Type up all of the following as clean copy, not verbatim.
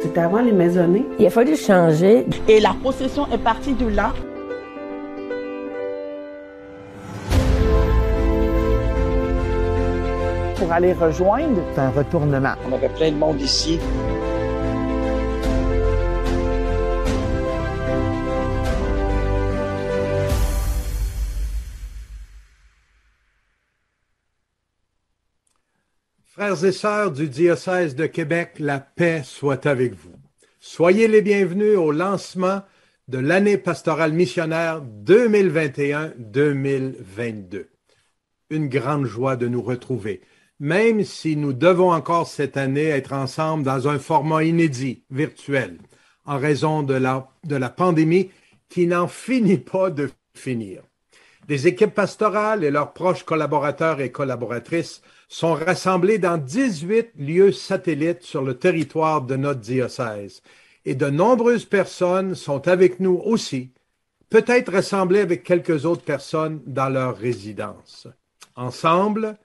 C'était avant les maisonnées. Il a fallu changer. Et la procession est partie de là. Pour aller rejoindre. C'est un retournement. On avait plein de monde ici. Frères et sœurs du diocèse de Québec, la paix soit avec vous. Soyez les bienvenus au lancement de l'année pastorale missionnaire 2021-2022. Une grande joie de nous retrouver, même si nous devons encore cette année être ensemble dans un format inédit, virtuel, en raison de la pandémie qui n'en finit pas de finir. Les équipes pastorales et leurs proches collaborateurs et collaboratrices sont rassemblés dans 18 lieux satellites sur le territoire de notre diocèse. Et de nombreuses personnes sont avec nous aussi, peut-être rassemblées avec quelques autres personnes dans leur résidence. Ensemble,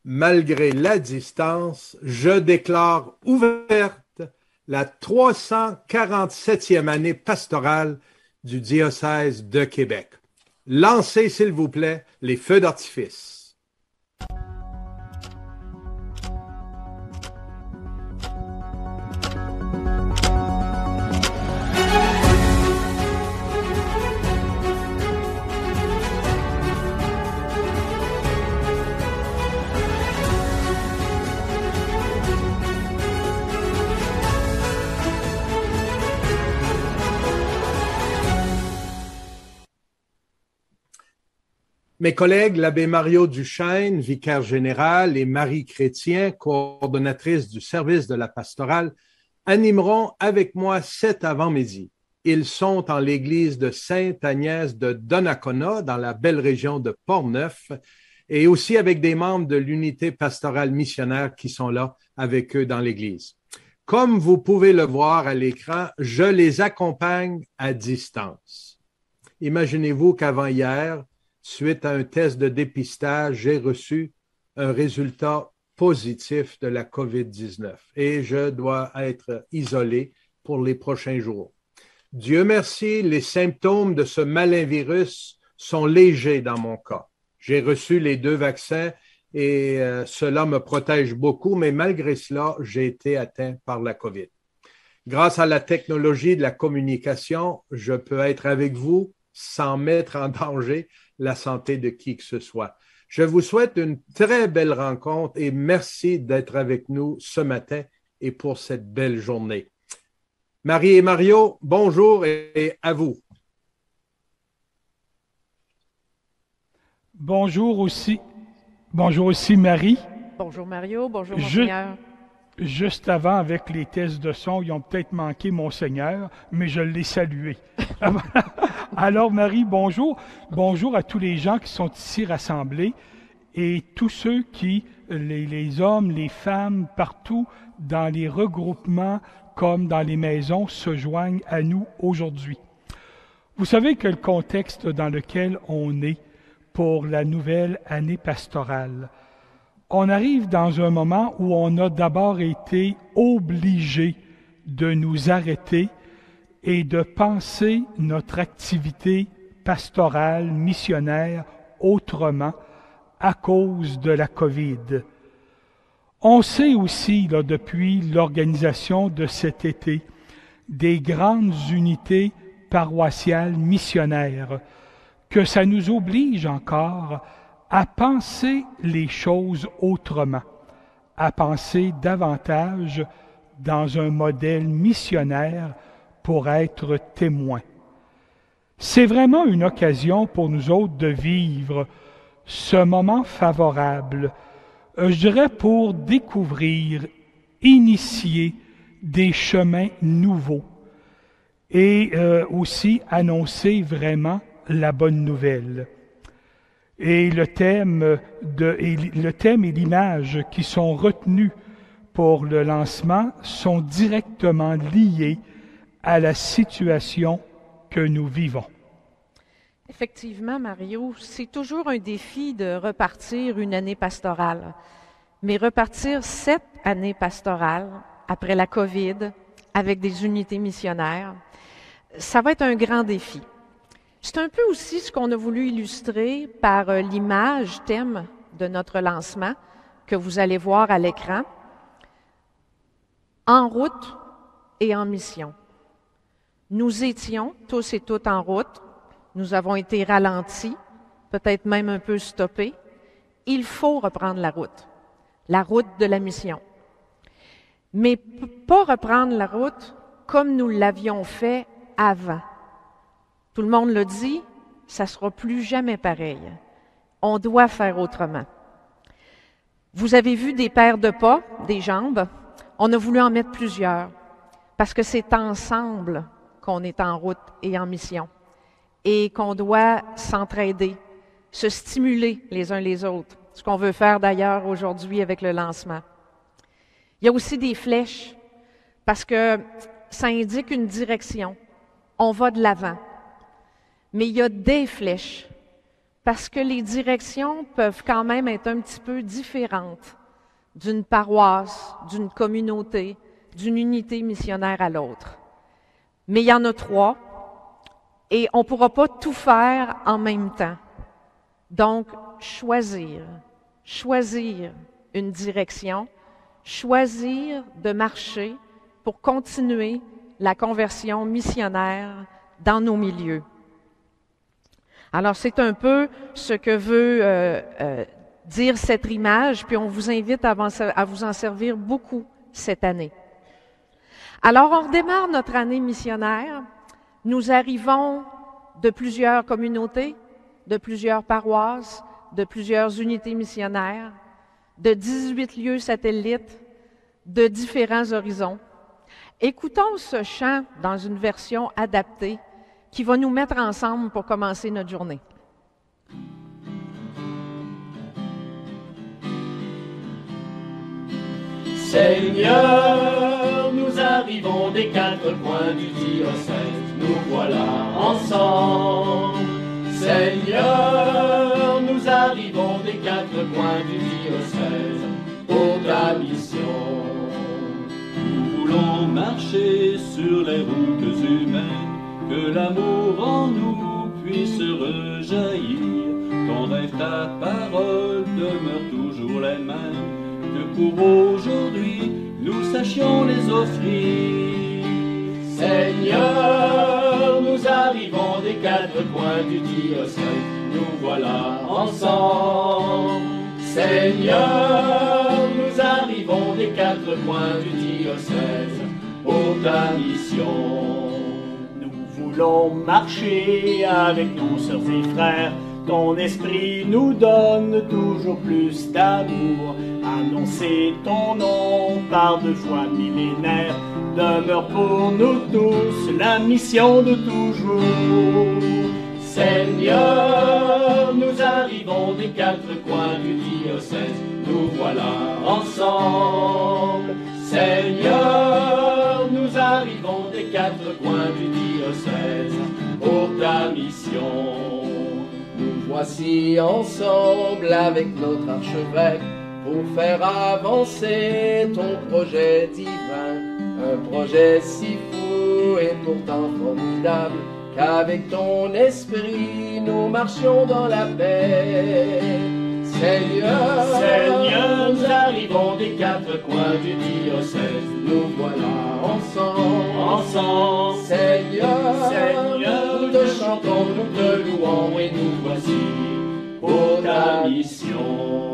malgré la distance, je déclare ouverte la 347e année pastorale du diocèse de Québec. Lancez, s'il vous plaît, les feux d'artifice. Mes collègues, l'abbé Mario Duchesne, vicaire général, et Marie Chrétien, coordonnatrice du service de la pastorale, animeront avec moi cet avant-midi. Ils sont en l'église de Sainte-Agnès de Donnacona, dans la belle région de Portneuf, et aussi avec des membres de l'unité pastorale missionnaire qui sont là avec eux dans l'église. Comme vous pouvez le voir à l'écran, je les accompagne à distance. Imaginez-vous qu'avant hier, suite à un test de dépistage, j'ai reçu un résultat positif de la COVID-19 et je dois être isolé pour les prochains jours. Dieu merci, les symptômes de ce malin virus sont légers dans mon cas. J'ai reçu les 2 vaccins et cela me protège beaucoup, mais malgré cela, j'ai été atteint par la COVID. Grâce à la technologie de la communication, je peux être avec vous sans mettre en danger la santé de qui que ce soit. Je vous souhaite une très belle rencontre et merci d'être avec nous ce matin et pour cette belle journée. Marie et Mario, bonjour et à vous. Bonjour aussi Marie. Bonjour Mario, bonjour Monseigneur. Juste avant, avec les tests de son, ils ont peut-être manqué Monseigneur, mais je l'ai salué. Alors Marie, bonjour. Bonjour à tous les gens qui sont ici rassemblés et tous ceux qui, les hommes, les femmes, partout dans les regroupements comme dans les maisons, se joignent à nous aujourd'hui. Vous savez que le contexte dans lequel on est pour la nouvelle année pastorale, on arrive dans un moment où on a d'abord été obligé de nous arrêter et de penser notre activité pastorale, missionnaire, autrement, à cause de la COVID. On sait aussi, là, depuis l'organisation de cet été, des grandes unités paroissiales missionnaires, que ça nous oblige encore à penser les choses autrement, à penser davantage dans un modèle missionnaire pour être témoin. C'est vraiment une occasion pour nous autres de vivre ce moment favorable, je dirais pour découvrir, initier des chemins nouveaux et aussi annoncer vraiment la bonne nouvelle. Et le thème et l'image qui sont retenus pour le lancement sont directement liés à la situation que nous vivons. Effectivement, Mario, c'est toujours un défi de repartir une année pastorale. Mais repartir 7 années pastorales après la COVID, avec des unités missionnaires, ça va être un grand défi. C'est un peu aussi ce qu'on a voulu illustrer par l'image thème de notre lancement que vous allez voir à l'écran. En route et en mission. Nous étions tous et toutes en route. Nous avons été ralentis, peut-être même un peu stoppés. Il faut reprendre la route de la mission. Mais pas reprendre la route comme nous l'avions fait avant. Tout le monde le dit, ça sera plus jamais pareil. On doit faire autrement. Vous avez vu des paires de pas, des jambes. On a voulu en mettre plusieurs parce que c'est ensemble qu'on est en route et en mission et qu'on doit s'entraider, se stimuler les uns les autres, ce qu'on veut faire d'ailleurs aujourd'hui avec le lancement. Il y a aussi des flèches parce que ça indique une direction. On va de l'avant. Mais il y a des flèches parce que les directions peuvent quand même être un petit peu différentes d'une paroisse, d'une communauté, d'une unité missionnaire à l'autre. Mais il y en a 3 et on ne pourra pas tout faire en même temps. Donc, choisir une direction, choisir de marcher pour continuer la conversion missionnaire dans nos milieux. Alors, c'est un peu ce que veut dire cette image, puis on vous invite à vous en servir beaucoup cette année. Alors, on redémarre notre année missionnaire. Nous arrivons de plusieurs communautés, de plusieurs paroisses, de plusieurs unités missionnaires, de 18 lieux satellites, de différents horizons. Écoutons ce chant dans une version adaptée qui va nous mettre ensemble pour commencer notre journée. Seigneur, nous arrivons des 4 coins du diocèse, nous voilà ensemble. quatre coins du diocèse pour ta mission. Nous voulons marcher sur les routes humaines, que l'amour en nous puisse rejaillir. Ton rêve, ta parole demeure toujours les mêmes, que pour aujourd'hui nous sachions les offrir. Seigneur, nous arrivons des quatre coins du diocèse, nous voilà ensemble. Seigneur, nous arrivons des quatre coins du diocèse pour ta mission. Nous voulons marcher avec nos sœurs et frères. Ton esprit nous donne toujours plus d'amour. Annoncer ton nom par 2 fois millénaire demeure pour nous tous la mission de toujours. Seigneur, nous arrivons des quatre coins du diocèse, nous voilà ensemble. Seigneur, nous arrivons des quatre coins du diocèse pour ta mission. Nous voici ensemble avec notre archevêque pour faire avancer ton projet divin. Un projet si fou et pourtant formidable qu'avec ton esprit nous marchions dans la paix. Seigneur, nous arrivons des quatre coins du diocèse, nous voilà ensemble. Seigneur, nous te chantons, nous te louons et nous voici pour ta mission.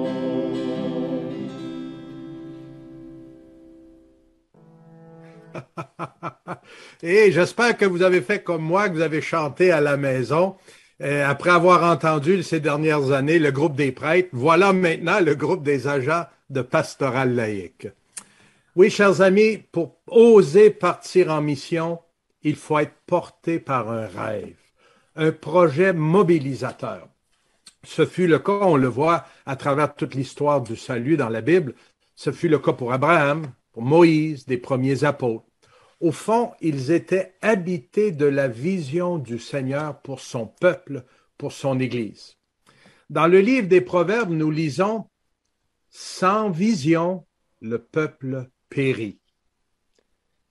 Et j'espère que vous avez fait comme moi, que vous avez chanté à la maison. Après avoir entendu ces dernières années le groupe des prêtres, voilà maintenant le groupe des agents de pastoral laïque. Oui, chers amis, pour oser partir en mission, il faut être porté par un rêve, un projet mobilisateur. Ce fut le cas, on le voit à travers toute l'histoire du salut dans la Bible, ce fut le cas pour Abraham, pour Moïse, des premiers apôtres. Au fond, ils étaient habités de la vision du Seigneur pour son peuple, pour son Église. Dans le livre des Proverbes, nous lisons « Sans vision, le peuple périt ».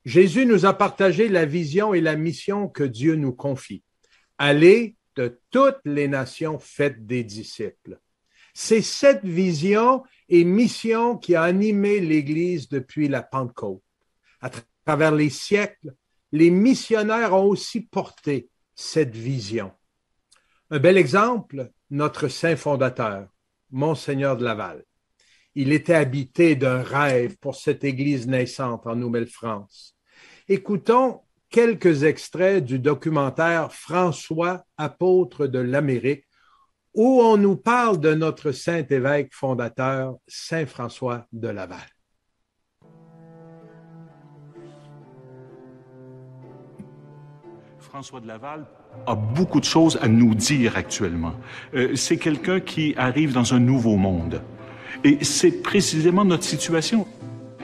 Jésus nous a partagé la vision et la mission que Dieu nous confie. Allez de toutes les nations, faites des disciples. C'est cette vision et mission qui a animé l'Église depuis la Pentecôte. À travers les siècles, les missionnaires ont aussi porté cette vision. Un bel exemple, notre saint fondateur, Monseigneur de Laval. Il était habité d'un rêve pour cette Église naissante en Nouvelle-France. Écoutons quelques extraits du documentaire François, apôtre de l'Amérique, où on nous parle de notre saint évêque fondateur, Saint François de Laval. François de Laval a beaucoup de choses à nous dire actuellement. C'est quelqu'un qui arrive dans un nouveau monde. Et c'est précisément notre situation.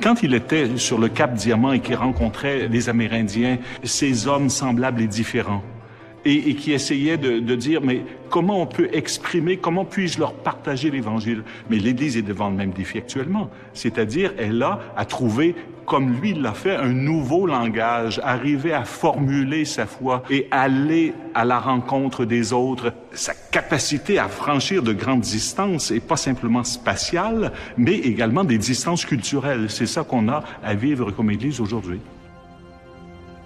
Quand il était sur le Cap Diamant et qu'il rencontrait les Amérindiens, ces hommes semblables et différents, et qui essayaient de dire, mais comment on peut exprimer, comment puis-je leur partager l'Évangile? Mais l'Église est devant le même défi actuellement. C'est-à-dire, elle a à trouver, comme lui l'a fait, un nouveau langage, arriver à formuler sa foi et aller à la rencontre des autres. Sa capacité à franchir de grandes distances, et pas simplement spatiales, mais également des distances culturelles. C'est ça qu'on a à vivre comme Église aujourd'hui.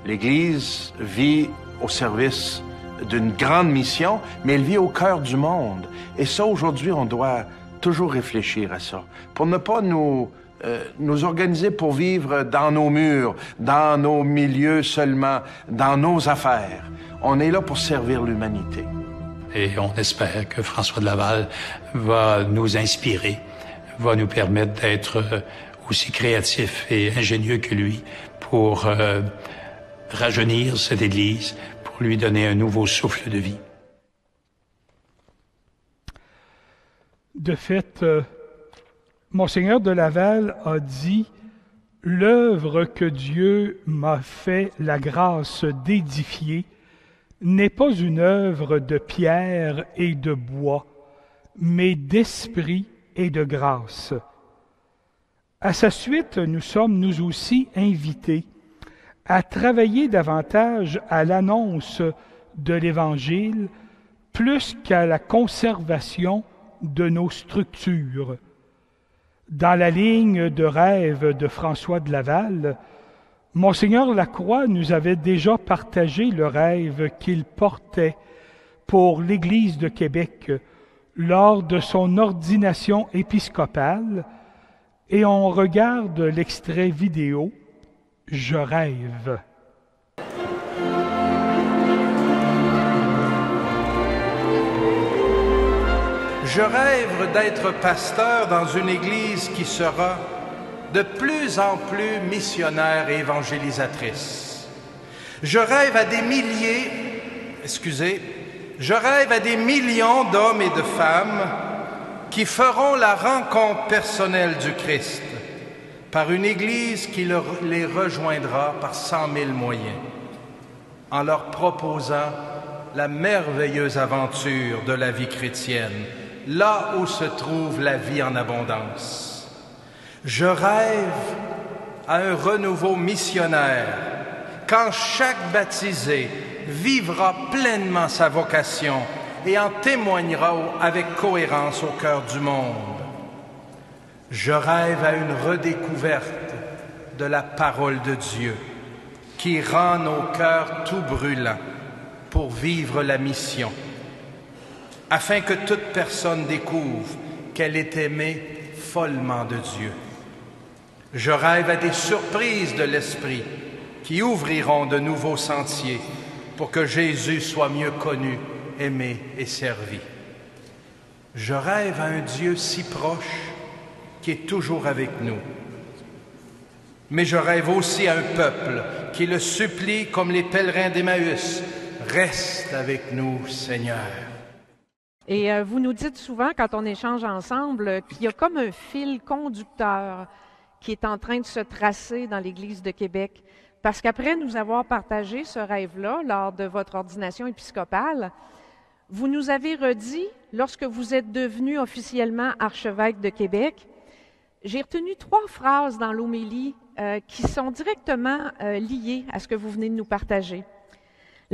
L'Église vit au service d'une grande mission, mais elle vit au cœur du monde. Et ça, aujourd'hui, on doit toujours réfléchir à ça, pour ne pas nous organiser pour vivre dans nos murs, dans nos milieux seulement, dans nos affaires. On est là pour servir l'humanité. Et on espère que François de Laval va nous inspirer, va nous permettre d'être aussi créatifs et ingénieux que lui pour rajeunir cette Église, pour lui donner un nouveau souffle de vie. De fait, Monseigneur de Laval a dit « L'œuvre que Dieu m'a fait la grâce d'édifier n'est pas une œuvre de pierre et de bois, mais d'esprit et de grâce. À sa suite, nous sommes nous aussi invités à travailler davantage à l'annonce de l'Évangile plus qu'à la conservation de nos structures. Dans la ligne de rêve de François de Laval, Monseigneur Lacroix nous avait déjà partagé le rêve qu'il portait pour l'Église de Québec lors de son ordination épiscopale, et on regarde l'extrait vidéo « Je rêve ». Je rêve d'être pasteur dans une église qui sera de plus en plus missionnaire et évangélisatrice. Je rêve à des millions d'hommes et de femmes qui feront la rencontre personnelle du Christ par une église qui les rejoindra par 100 000 moyens, en leur proposant la merveilleuse aventure de la vie chrétienne, là où se trouve la vie en abondance. Je rêve à un renouveau missionnaire, quand chaque baptisé vivra pleinement sa vocation et en témoignera avec cohérence au cœur du monde. Je rêve à une redécouverte de la parole de Dieu qui rend nos cœurs tout brûlants pour vivre la mission, afin que toute personne découvre qu'elle est aimée follement de Dieu. Je rêve à des surprises de l'Esprit qui ouvriront de nouveaux sentiers pour que Jésus soit mieux connu, aimé et servi. Je rêve à un Dieu si proche qui est toujours avec nous. Mais je rêve aussi à un peuple qui le supplie comme les pèlerins d'Emmaüs. Reste avec nous, Seigneur. Et vous nous dites souvent, quand on échange ensemble, qu'il y a comme un fil conducteur qui est en train de se tracer dans l'Église de Québec. Parce qu'après nous avoir partagé ce rêve-là lors de votre ordination épiscopale, vous nous avez redit, lorsque vous êtes devenu officiellement archevêque de Québec, j'ai retenu 3 phrases dans l'homélie qui sont directement liées à ce que vous venez de nous partager.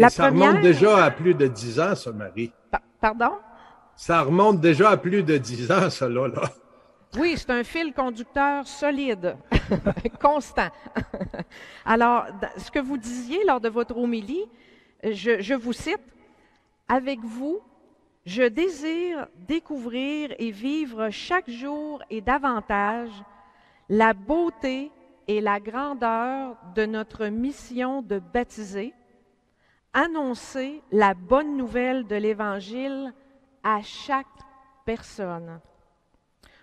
Ça remonte déjà à plus de 10 ans, ça, Marie. Pardon? Ça remonte déjà à plus de 10 ans, ça, là. Oui, c'est un fil conducteur solide, constant. Alors, ce que vous disiez lors de votre homélie, je vous cite, « Avec vous, je désire découvrir et vivre chaque jour et davantage la beauté et la grandeur de notre mission de baptiser, annoncer la bonne nouvelle de l'Évangile à chaque personne. »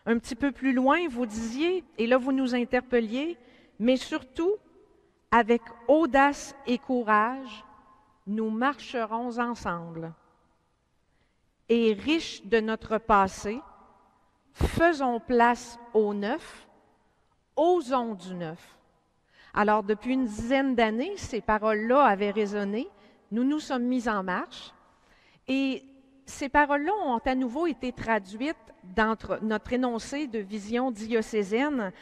Un petit peu plus loin, vous disiez, et là vous nous interpelliez, mais surtout, avec audace et courage, nous marcherons ensemble. Et riches de notre passé, faisons place au neuf, osons du neuf. Alors, depuis une dizaine d'années, ces paroles-là avaient résonné. Nous nous sommes mis en marche. Et ces paroles-là ont à nouveau été traduites dans notre énoncé de vision diocésaine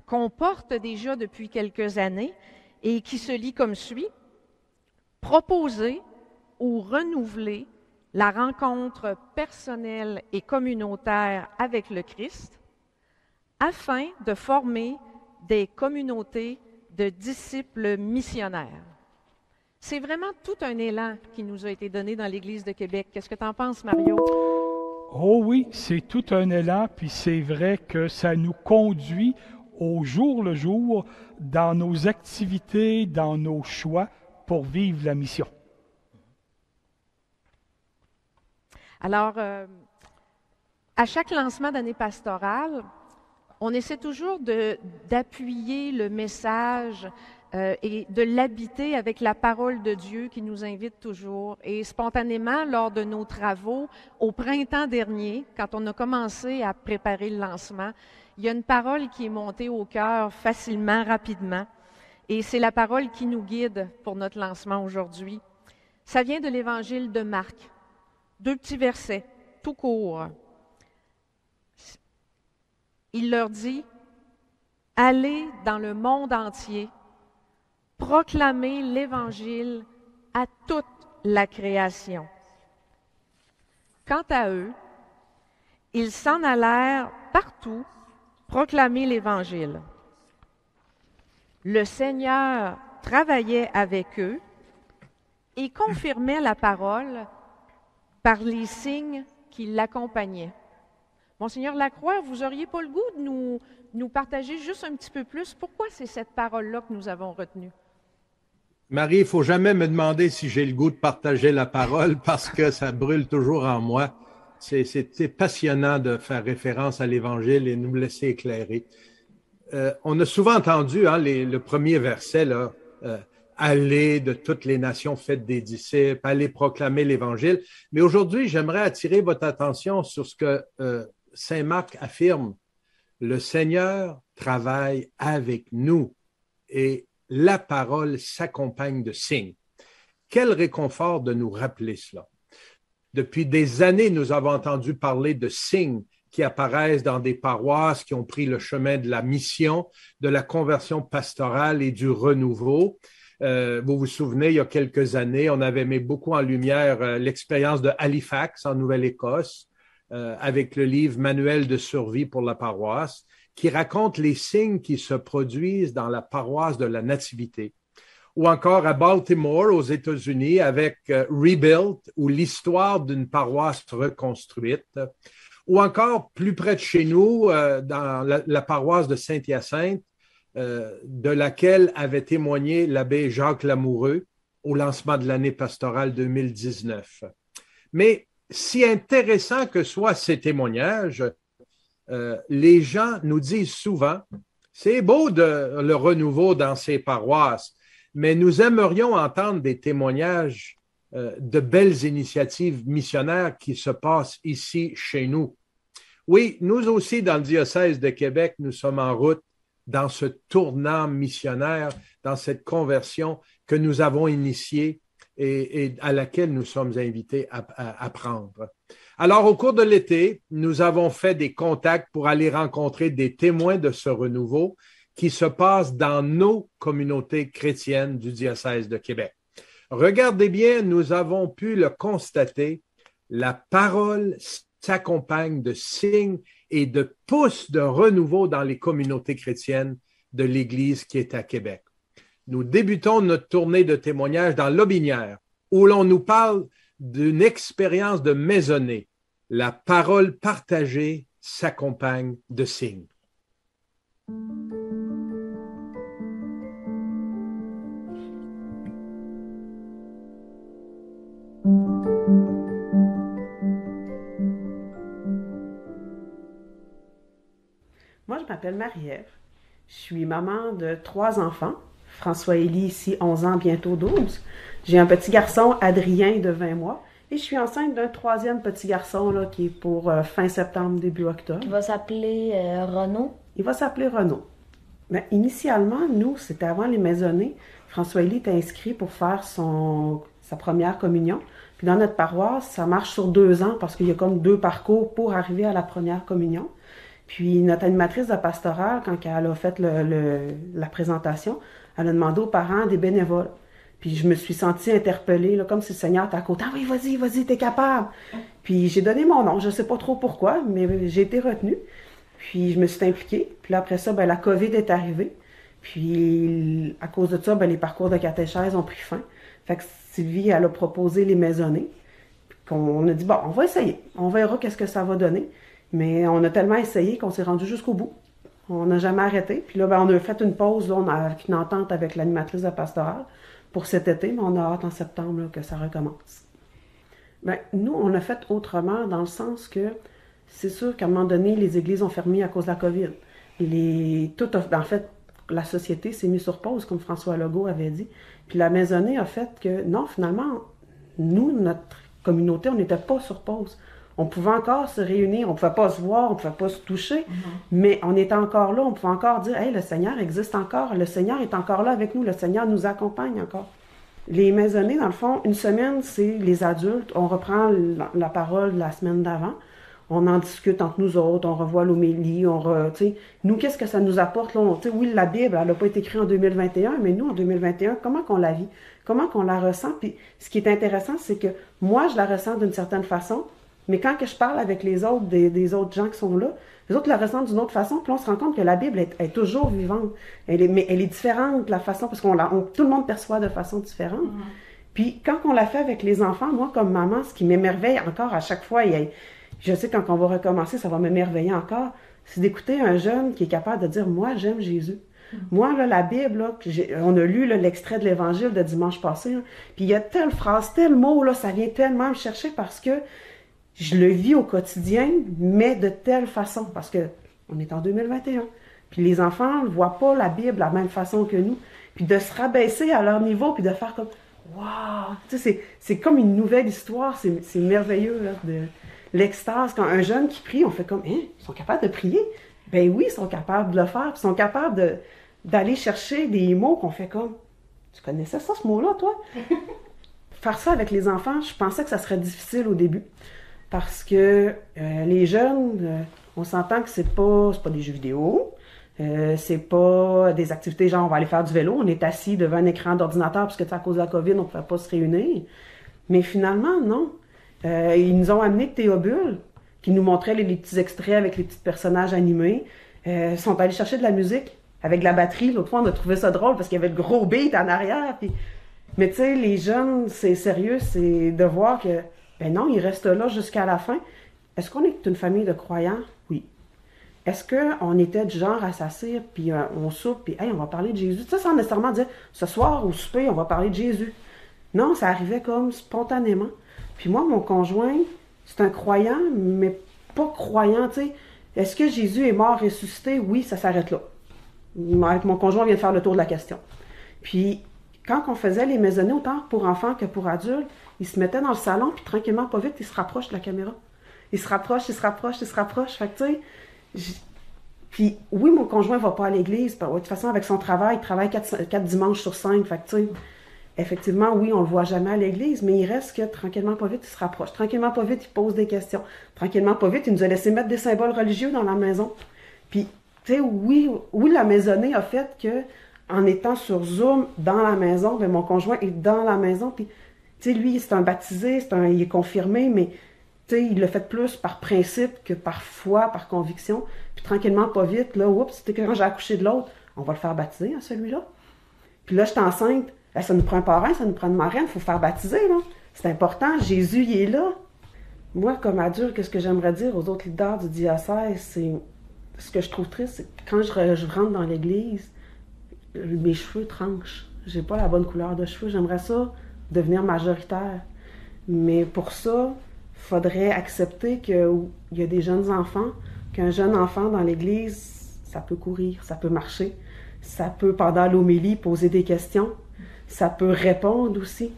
qu'on porte déjà depuis quelques années et qui se lit comme suit. Proposer ou renouveler la rencontre personnelle et communautaire avec le Christ afin de former des communautés de disciples missionnaires. C'est vraiment tout un élan qui nous a été donné dans l'Église de Québec. Qu'est-ce que tu en penses, Mario? Oh oui, c'est tout un élan, puis c'est vrai que ça nous conduit au jour le jour dans nos activités, dans nos choix pour vivre la mission. Alors, à chaque lancement d'année pastorale, on essaie toujours d'appuyer le message et de l'habiter avec la parole de Dieu qui nous invite toujours. Et spontanément, lors de nos travaux, au printemps dernier, quand on a commencé à préparer le lancement, il y a une parole qui est montée au cœur facilement, rapidement. Et c'est la parole qui nous guide pour notre lancement aujourd'hui. Ça vient de l'Évangile de Marc. 2 petits versets, tout courts. il leur dit, « Allez dans le monde entier, proclamez l'Évangile à toute la création. » Quant à eux, ils s'en allèrent partout proclamer l'Évangile. Le Seigneur travaillait avec eux et confirmait la parole par les signes qui l'accompagnaient. Monseigneur Lacroix, vous n'auriez pas le goût de nous partager juste un petit peu plus pourquoi c'est cette parole-là que nous avons retenue? Marie, il ne faut jamais me demander si j'ai le goût de partager la parole parce que ça brûle toujours en moi. C'est passionnant de faire référence à l'Évangile et nous laisser éclairer. On a souvent entendu le premier verset, là, allez de toutes les nations, faites des disciples, allez proclamer l'Évangile. Mais aujourd'hui, j'aimerais attirer votre attention sur ce que Saint Marc affirme. Le Seigneur travaille avec nous et la parole s'accompagne de signes. Quel réconfort de nous rappeler cela. Depuis des années, nous avons entendu parler de signes qui apparaissent dans des paroisses qui ont pris le chemin de la mission, de la conversion pastorale et du renouveau. Vous vous souvenez, il y a quelques années, on avait mis beaucoup en lumière l'expérience de Halifax en Nouvelle-Écosse avec le livre Manuel de survie pour la paroisse qui raconte les signes qui se produisent dans la paroisse de la Nativité. Ou encore à Baltimore, aux États-Unis, avec Rebuilt, ou l'histoire d'une paroisse reconstruite. Ou encore, plus près de chez nous, dans la paroisse de Saint-Hyacinthe, de laquelle avait témoigné l'abbé Jacques Lamoureux au lancement de l'année pastorale 2019. Mais si intéressant que soient ces témoignages, les gens nous disent souvent, c'est beau le renouveau dans ces paroisses, mais nous aimerions entendre des témoignages de belles initiatives missionnaires qui se passent ici chez nous. Oui, nous aussi, dans le diocèse de Québec, nous sommes en route dans ce tournant missionnaire, dans cette conversion que nous avons initiée et à laquelle nous sommes invités à prendre. Alors, au cours de l'été, nous avons fait des contacts pour aller rencontrer des témoins de ce renouveau qui se passe dans nos communautés chrétiennes du diocèse de Québec. Regardez bien, nous avons pu le constater, la parole s'accompagne de signes et de pousses de renouveau dans les communautés chrétiennes de l'Église qui est à Québec. Nous débutons notre tournée de témoignages dans l'Aubinière, où l'on nous parle d'une expérience de maisonnée. La parole partagée s'accompagne de signes. Moi, je m'appelle Marie-Ève. Je suis maman de 3 enfants. François-Élie, ici, 11 ans, bientôt 12. J'ai un petit garçon, Adrien, de 20 mois. Et je suis enceinte d'un 3e petit garçon là, qui est pour fin septembre, début octobre. Il va s'appeler Renaud. Il va s'appeler Renaud. Mais initialement, nous, c'était avant les maisonnées. François-Élie était inscrit pour faire sa première communion. Puis dans notre paroisse, ça marche sur 2 ans parce qu'il y a comme 2 parcours pour arriver à la première communion. Puis notre animatrice de pastorale, quand elle a fait la présentation, elle a demandé aux parents des bénévoles. Puis je me suis sentie interpellée, là, comme si le Seigneur était à côté. « Ah oui, vas-y, t'es capable! » Puis j'ai donné mon nom, je ne sais pas trop pourquoi, mais j'ai été retenue. Puis je me suis impliquée. Puis là, après ça, la COVID est arrivée. Puis à cause de ça, les parcours de catéchèse ont pris fin. Fait que Sylvie, elle a proposé les maisonnées. Puis on a dit, bon, on va essayer. On verra qu'est-ce que ça va donner. Mais on a tellement essayé qu'on s'est rendu jusqu'au bout. On n'a jamais arrêté. Puis là, on a fait une pause, là, on a fait une entente avec l'animatrice de pastorale pour cet été, mais on a hâte en septembre là, que ça recommence. Nous, on a fait autrement dans le sens que c'est sûr qu'à un moment donné, les églises ont fermé à cause de la COVID. En fait, la société s'est mise sur pause, comme François Legault avait dit. Puis la maisonnée a fait que, non, finalement, nous, notre communauté, on n'était pas sur pause. On pouvait encore se réunir, on ne pouvait pas se voir, on ne pouvait pas se toucher, mais on était encore là, on pouvait encore dire « Hey, le Seigneur existe encore, le Seigneur est encore là avec nous, le Seigneur nous accompagne encore. » Les maisonnées, dans le fond, une semaine, c'est les adultes, on reprend la parole la semaine d'avant, on en discute entre nous autres, on revoit l'homélie, tu sais, nous, qu'est-ce que ça nous apporte, là? Tu sais, oui, la Bible, elle n'a pas été écrite en 2021, mais nous, en 2021, comment qu'on la vit? Comment qu'on la ressent? Puis, ce qui est intéressant, c'est que moi, je la ressens d'une certaine façon, mais quand que je parle avec les autres, des autres gens qui sont là, les autres la ressentent d'une autre façon, puis on se rend compte que la Bible est toujours vivante. Mais elle est différente, la façon, parce tout le monde perçoit de façon différente. Puis quand on l'a fait avec les enfants, moi, comme maman, ce qui m'émerveille encore à chaque fois, je sais quand on va recommencer, ça va m'émerveiller encore, c'est d'écouter un jeune qui est capable de dire « Moi, j'aime Jésus ». Moi, là, la Bible, là, on a lu là, l'extrait de l'Évangile de dimanche passé, là, puis il y a telle phrase, tel mot, là, ça vient tellement me chercher parce que je le vis au quotidien, mais de telle façon, parce que on est en 2021. Puis les enfants ne voient pas la Bible de la même façon que nous. Puis de se rabaisser à leur niveau, puis de faire comme « Wow! » Tu sais, c'est comme une nouvelle histoire, c'est merveilleux, là, de l'extase. Quand un jeune qui prie, on fait comme « Hein? Ils sont capables de prier? » Ben oui, ils sont capables de le faire, puis ils sont capables d'aller chercher des mots qu'on fait comme « Tu connaissais ça, ce mot-là, toi? » Faire ça avec les enfants, je pensais que ça serait difficile au début. Parce que les jeunes, on s'entend que c'est pas des jeux vidéo, c'est pas des activités genre on va aller faire du vélo, on est assis devant un écran d'ordinateur parce que à cause de la COVID, on ne pouvait pas se réunir. Mais finalement, non. Ils nous ont amené Théobule, qui nous montrait les petits extraits avec les petits personnages animés. Ils sont allés chercher de la musique avec de la batterie. L'autre fois, on a trouvé ça drôle parce qu'il y avait le gros beat en arrière. Puis... Mais tu sais, les jeunes, c'est sérieux, c'est de voir que ben non, ils restent là jusqu'à la fin. Est-ce qu'on est une famille de croyants? Oui. Est-ce qu'on était du genre à s'asseoir, puis on soupe, puis hey, on va parler de Jésus? Ça, sans nécessairement dire, ce soir au souper, on va parler de Jésus. Non, ça arrivait comme spontanément. Puis moi, mon conjoint, c'est un croyant, mais pas croyant, tu sais. Est-ce que Jésus est mort, ressuscité? Oui, ça s'arrête là. Avec mon conjoint, on vient de faire le tour de la question. Puis, quand on faisait les maisonnées, autant pour enfants que pour adultes, il se mettait dans le salon, puis tranquillement, pas vite, il se rapproche de la caméra. Il se rapproche. Fait que, tu sais, puis oui, mon conjoint va pas à l'église. De toute façon, avec son travail, il travaille 4 dimanches sur 5. Fait que, tu sais, effectivement, oui, on le voit jamais à l'église, mais il reste que, tranquillement, pas vite, il se rapproche. Tranquillement, pas vite, il pose des questions. Tranquillement, pas vite, il nous a laissé mettre des symboles religieux dans la maison. Puis, tu sais, oui, la maisonnée a fait que, en étant sur Zoom dans la maison, bien, mon conjoint est dans la maison, puis tu sais, lui, c'est un baptisé, il est confirmé, mais tu sais, il le fait plus par principe que par foi, par conviction. Puis tranquillement, pas vite, là, oups, c'était quand j'ai accouché de l'autre, on va le faire baptiser, hein, celui-là. Puis là, je suis enceinte, là, ça nous prend un parrain, ça nous prend une marraine, il faut faire baptiser, là. C'est important, Jésus, il est là. Moi, comme adulte, qu'est-ce que j'aimerais dire aux autres leaders du diocèse, c'est ce que je trouve triste, c'est que quand je rentre dans l'église, mes cheveux tranchent. J'ai pas la bonne couleur de cheveux, j'aimerais ça devenir majoritaire. Mais pour ça, il faudrait accepter qu'il y a des jeunes enfants, qu'un jeune enfant dans l'église, ça peut courir, ça peut marcher, ça peut, pendant l'homélie, poser des questions, ça peut répondre aussi,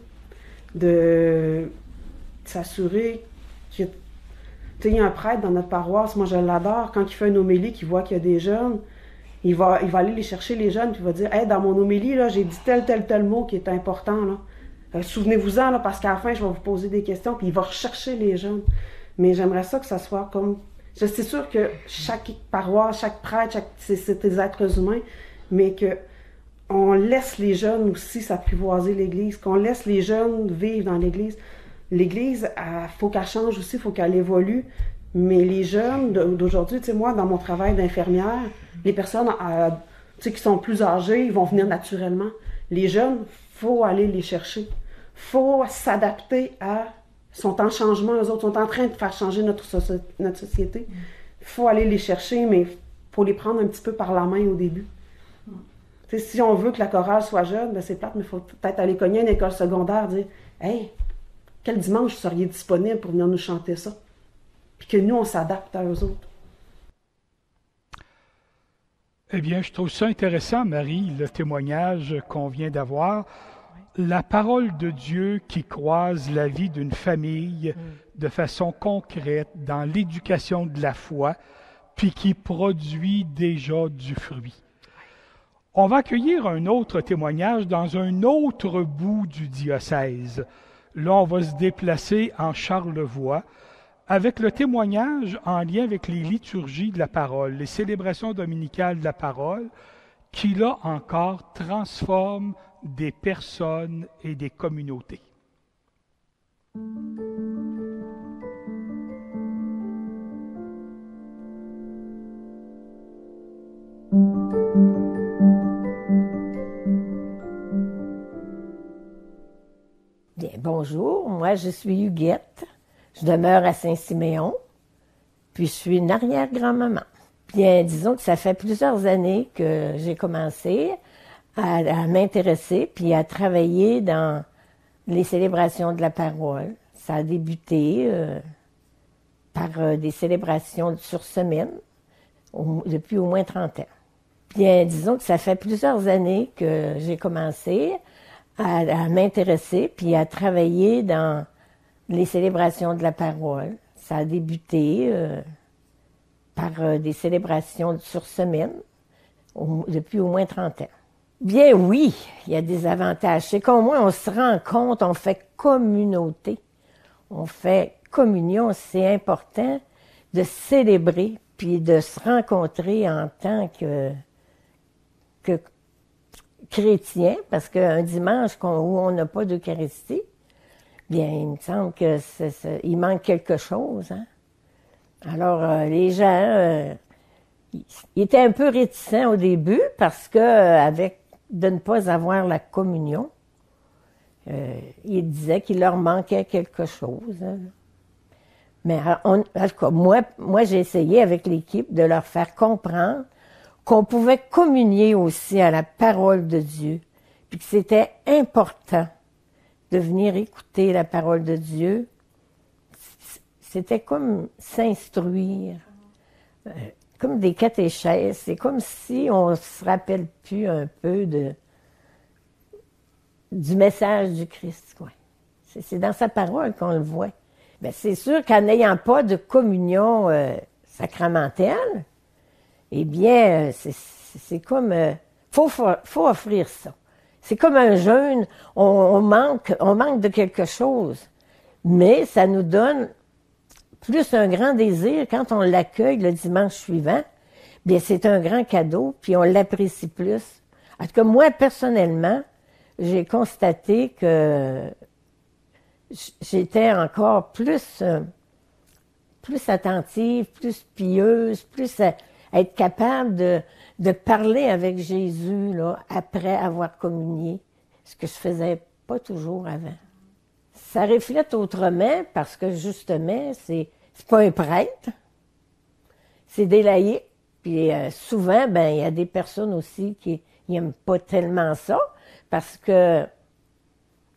de s'assurer que... Tu sais, il y a un prêtre dans notre paroisse, moi je l'adore, quand il fait une homélie, qu'il voit qu'il y a des jeunes, il va aller les chercher les jeunes, puis il va dire « Hey, dans mon homélie, là, j'ai dit tel mot qui est important, là. Souvenez-vous-en, là, parce qu'à la fin, je vais vous poser des questions, puis il va rechercher les jeunes. » Mais j'aimerais ça que ça soit comme... C'est sûr que chaque paroisse, chaque prêtre, c'est des êtres humains, mais que on laisse les jeunes aussi s'apprivoiser l'Église, qu'on laisse les jeunes vivre dans l'Église. L'Église, il faut qu'elle change aussi, il faut qu'elle évolue. Mais les jeunes d'aujourd'hui, tu sais, moi, dans mon travail d'infirmière, les personnes tu sais, qui sont plus âgées, ils vont venir naturellement. Les jeunes, il faut aller les chercher. Il faut s'adapter à... Ils sont en changement, eux autres sont en train de faire changer notre société. Il faut aller les chercher, mais il faut les prendre un petit peu par la main au début. Tu sais, si on veut que la chorale soit jeune, ben c'est plate, mais il faut peut-être aller cogner à une école secondaire, dire « Hey, quel dimanche vous seriez disponible pour venir nous chanter ça? » Puis que nous, on s'adapte à eux autres. Eh bien, je trouve ça intéressant, Marie, le témoignage qu'on vient d'avoir. La parole de Dieu qui croise la vie d'une famille de façon concrète dans l'éducation de la foi, puis qui produit déjà du fruit. On va accueillir un autre témoignage dans un autre bout du diocèse. Là, on va se déplacer en Charlevoix avec le témoignage en lien avec les liturgies de la parole, les célébrations dominicales de la parole, qui là encore transforment des personnes et des communautés. Bien, bonjour, moi je suis Huguette, je demeure à Saint-Siméon, puis je suis une arrière-grand-maman. Bien, disons que ça fait plusieurs années que j'ai commencé à m'intéresser puis à travailler dans les célébrations de la parole. Ça a débuté par des célébrations sur semaine depuis au moins 30 ans. Bien, disons que ça fait plusieurs années que j'ai commencé à m'intéresser puis à travailler dans les célébrations de la parole. Ça a débuté par des célébrations sur semaine depuis au moins 30 ans. Bien oui, il y a des avantages. C'est qu'au moins on se rend compte, on fait communauté, on fait communion. C'est important de célébrer puis de se rencontrer en tant que chrétien, parce qu'un dimanche où on n'a pas d'Eucharistie, bien, il me semble qu'il manque quelque chose. Hein? Alors, les gens, ils étaient un peu réticents au début parce que, de ne pas avoir la communion, ils disaient qu'il leur manquait quelque chose. Hein? Mais en tout cas, moi, j'ai essayé avec l'équipe de leur faire comprendre qu'on pouvait communier aussi à la parole de Dieu, puis que c'était important de venir écouter la parole de Dieu. C'était comme s'instruire, comme des catéchèses. C'est comme si on se rappelle plus un peu du message du Christ. Quoi. C'est dans sa parole qu'on le voit. Bien, c'est sûr qu'en n'ayant pas de communion sacramentelle, eh bien, c'est comme... faut offrir ça. C'est comme un jeûne, on manque de quelque chose, mais ça nous donne plus un grand désir quand on l'accueille le dimanche suivant. Bien, c'est un grand cadeau, puis on l'apprécie plus. En tout cas, moi, personnellement, j'ai constaté que j'étais encore plus attentive, plus pieuse, plus à être capable de parler avec Jésus là, après avoir communié, ce que je faisais pas toujours avant. Ça reflète autrement parce que justement, c'est pas un prêtre, c'est des laïcs. Puis souvent, ben il y a des personnes aussi qui n'aiment pas tellement ça parce que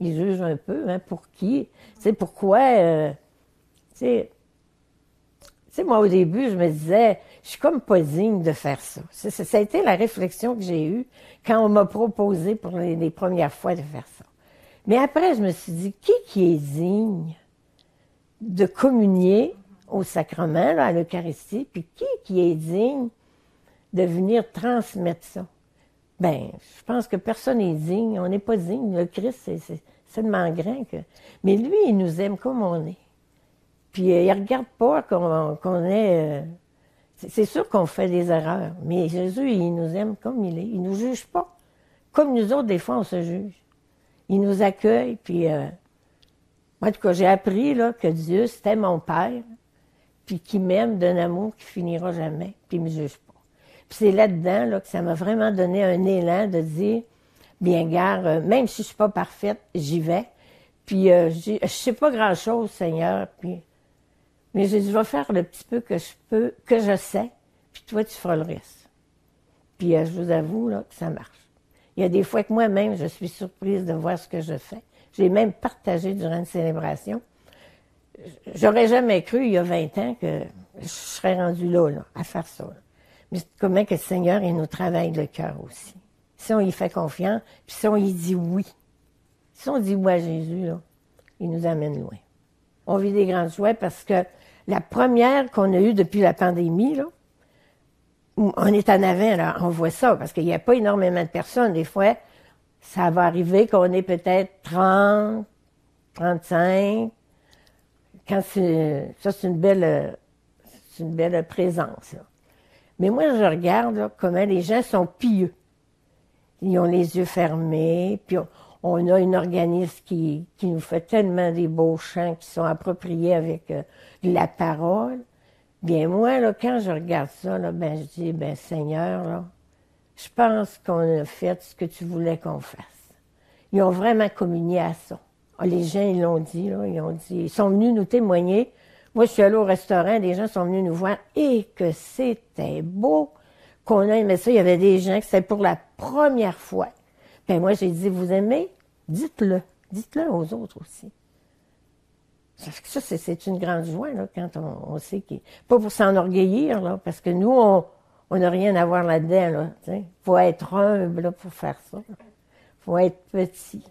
ils jugent un peu, hein, pour qui, c'est pourquoi, moi, au début, je me disais, je suis comme pas digne de faire ça. Ça a été la réflexion que j'ai eue quand on m'a proposé pour les premières fois de faire ça. Mais après, je me suis dit, qui est digne de communier au sacrement, là, à l'Eucharistie, puis qui est digne de venir transmettre ça? Ben, je pense que personne n'est digne, on n'est pas digne. Le Christ, c'est tellement grand que... Mais lui, il nous aime comme on est. Puis il regarde pas qu'on est... c'est sûr qu'on fait des erreurs, mais Jésus, il nous aime comme il est. Il nous juge pas. Comme nous autres, des fois, on se juge. Il nous accueille, puis... en tout cas, j'ai appris là, que Dieu, c'était mon Père, puis qu'il m'aime d'un amour qui finira jamais, puis il me juge pas. Puis c'est là-dedans là, que ça m'a vraiment donné un élan de dire, bien, gare, même si je suis pas parfaite, j'y vais. Puis je sais pas grand-chose, Seigneur, puis... Mais je vais faire le petit peu que je peux, que je sais, puis toi, tu feras le reste. Puis je vous avoue là, que ça marche. Il y a des fois que moi-même, je suis surprise de voir ce que je fais. J'ai même partagé durant une célébration. J'aurais jamais cru, il y a 20 ans, que je serais rendue là, à faire ça. Là. Mais comment que le Seigneur, il nous travaille le cœur aussi. Si on y fait confiance, puis si on y dit oui. Si on dit oui à Jésus, là, il nous amène loin. On vit des grandes joies parce que la première qu'on a eue depuis la pandémie, là, on est en avant, là, on voit ça, parce qu'il n'y a pas énormément de personnes. Des fois, ça va arriver qu'on ait peut-être 30, 35, quand c'est une belle présence, là. Mais moi, je regarde là, comment les gens sont pieux. Ils ont les yeux fermés, puis on a une organisme qui nous fait tellement des beaux chants qui sont appropriés avec la parole. Bien, moi, là, quand je regarde ça, là, ben, je dis, ben, Seigneur, là, je pense qu'on a fait ce que tu voulais qu'on fasse. Ils ont vraiment communié à ça. Ah, les gens, ils l'ont dit, là, ils sont venus nous témoigner. Moi, je suis allée au restaurant, les gens sont venus nous voir, et que c'était beau qu'on aimait ça. Il y avait des gens que c'était pour la première fois. Ben, moi, j'ai dit, vous aimez? Dites-le. Dites-le aux autres aussi. Parce que ça, c'est une grande joie, là, quand on sait qu'il... Pas pour s'enorgueillir, là, parce que nous, on n'a rien à voir là-dedans, là, tu sais. Faut être humble, là, pour faire ça. Faut être petit.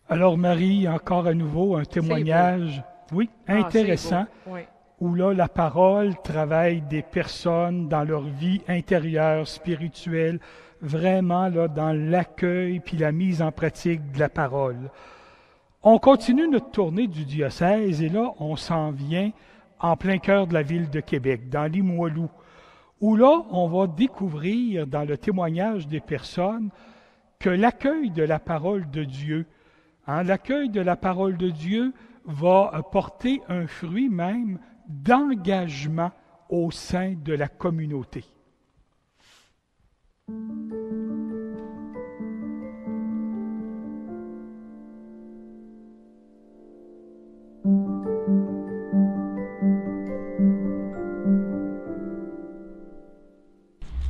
Alors, Marie, encore à nouveau, un témoignage, oui, intéressant, oui. Où là, la parole travaille des personnes dans leur vie intérieure, spirituelle, vraiment là, dans l'accueil puis la mise en pratique de la parole. On continue notre tournée du diocèse et là, on s'en vient en plein cœur de la ville de Québec, dans Limoilou, où là, on va découvrir dans le témoignage des personnes que l'accueil de la parole de Dieu, l'accueil de la parole de Dieu va porter un fruit même d'engagement au sein de la communauté.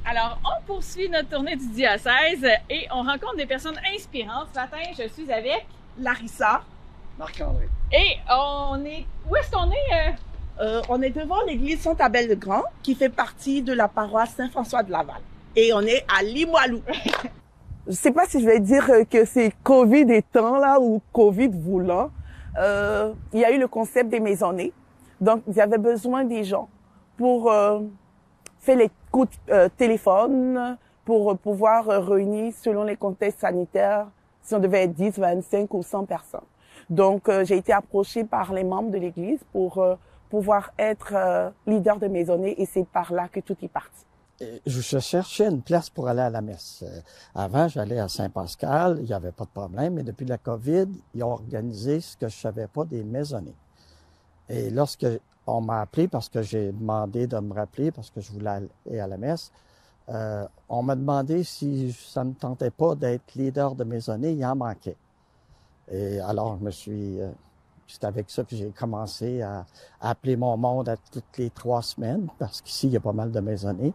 Alors, on poursuit notre tournée du diocèse et on rencontre des personnes inspirantes. Ce matin, je suis avec Larissa. Marc-André. Et on est... Où est-ce qu'on est? On est devant l'église Saint-Abel-de-Grand, qui fait partie de la paroisse Saint-François de Laval. Et on est à Limoilou. Je sais pas si je vais dire que c'est Covid étant là ou Covid voulant. Il y a eu le concept des maisonnées. Donc, il y avait besoin des gens pour faire les coups de téléphone, pour pouvoir réunir selon les contextes sanitaires, si on devait être 10, 25 ou 100 personnes. Donc, j'ai été approchée par les membres de l'église pour pouvoir être leader de maisonnée et c'est par là que tout est parti. Je cherchais une place pour aller à la messe. Avant, j'allais à Saint-Pascal, il n'y avait pas de problème, mais depuis la COVID, ils ont organisé ce que je savais pas, des maisonnées. Et lorsque on m'a appelé, parce que j'ai demandé de me rappeler, parce que je voulais aller à la messe, on m'a demandé si ça ne me tentait pas d'être leader de maisonnée, il en manquait. Et alors, c'est avec ça que j'ai commencé à appeler mon monde à toutes les 3 semaines, parce qu'ici, il y a pas mal de maisonnées.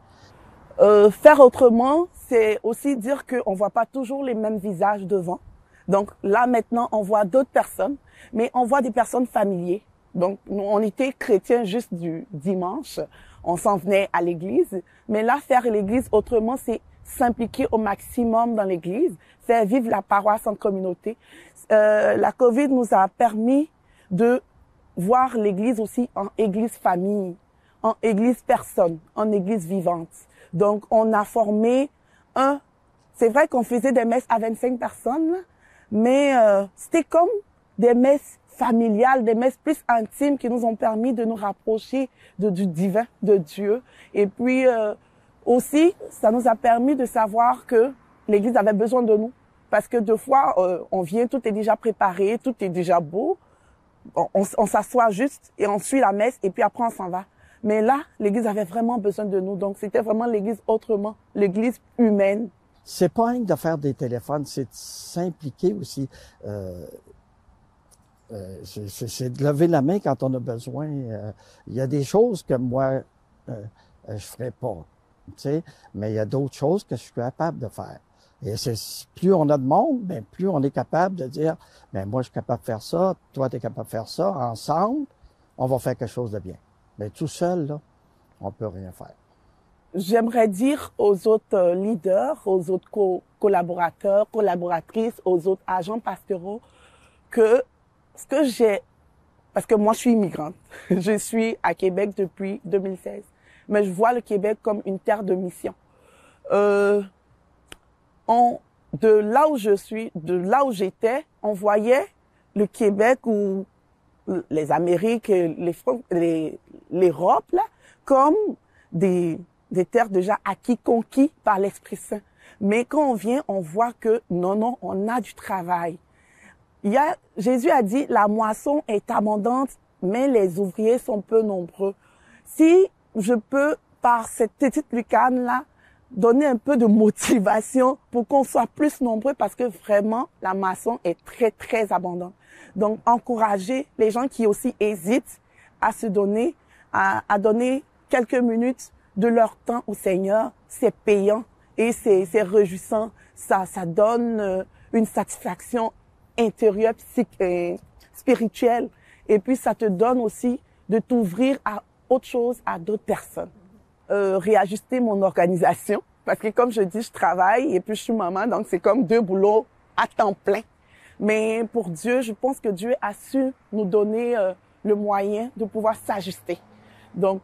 Faire autrement, c'est aussi dire qu'on voit pas toujours les mêmes visages devant. Donc là, maintenant, on voit d'autres personnes, mais on voit des personnes familières. Donc, nous, on était chrétiens juste du dimanche. On s'en venait à l'église. Mais là, faire l'église autrement, c'est s'impliquer au maximum dans l'église, faire vivre la paroisse en communauté. La COVID nous a permis de voir l'église aussi en église famille, en église personne, en église vivante. Donc, on a formé c'est vrai qu'on faisait des messes à 25 personnes, mais c'était comme des messes familiales, des messes plus intimes qui nous ont permis de nous rapprocher du divin, de Dieu. Et puis, aussi, ça nous a permis de savoir que l'église avait besoin de nous. Parce que deux fois, on vient, tout est déjà préparé, tout est déjà beau. On s'assoit juste et on suit la messe et puis après on s'en va. Mais là, l'église avait vraiment besoin de nous. Donc, c'était vraiment l'église autrement, l'église humaine. C'est pas rien de faire des téléphones, c'est de s'impliquer aussi. C'est de lever la main quand on a besoin. Il y a des choses que moi, je ferais pas, tu sais, mais il y a d'autres choses que je suis capable de faire. Et plus on a de monde, ben plus on est capable de dire, ben moi je suis capable de faire ça, toi tu es capable de faire ça, ensemble, on va faire quelque chose de bien. Mais tout seul, là, on peut rien faire. J'aimerais dire aux autres leaders, aux autres collaborateurs, collaboratrices, aux autres agents pastoraux que ce que j'ai, parce que moi je suis immigrante, je suis à Québec depuis 2016, mais je vois le Québec comme une terre de mission. De là où je suis, de là où j'étais, on voyait le Québec où les Amériques, l'Europe, là, comme des terres déjà acquis, conquis par l'Esprit Saint. Mais quand on vient, on voit que non, on a du travail. Jésus a dit, la moisson est abondante, mais les ouvriers sont peu nombreux. Si je peux, par cette petite lucarne-là, donner un peu de motivation pour qu'on soit plus nombreux, parce que vraiment, la moisson est très, très abondante. Donc, encourager les gens qui aussi hésitent à se donner, à donner quelques minutes de leur temps au Seigneur, c'est payant et c'est réjouissant. Ça donne une satisfaction intérieure, spirituelle. Et puis, ça te donne aussi de t'ouvrir à autre chose, à d'autres personnes. Réajuster mon organisation, parce que comme je dis, je travaille et puis je suis maman, donc c'est comme 2 boulots à temps plein. Mais pour Dieu, je pense que Dieu a su nous donner le moyen de pouvoir s'ajuster. Donc,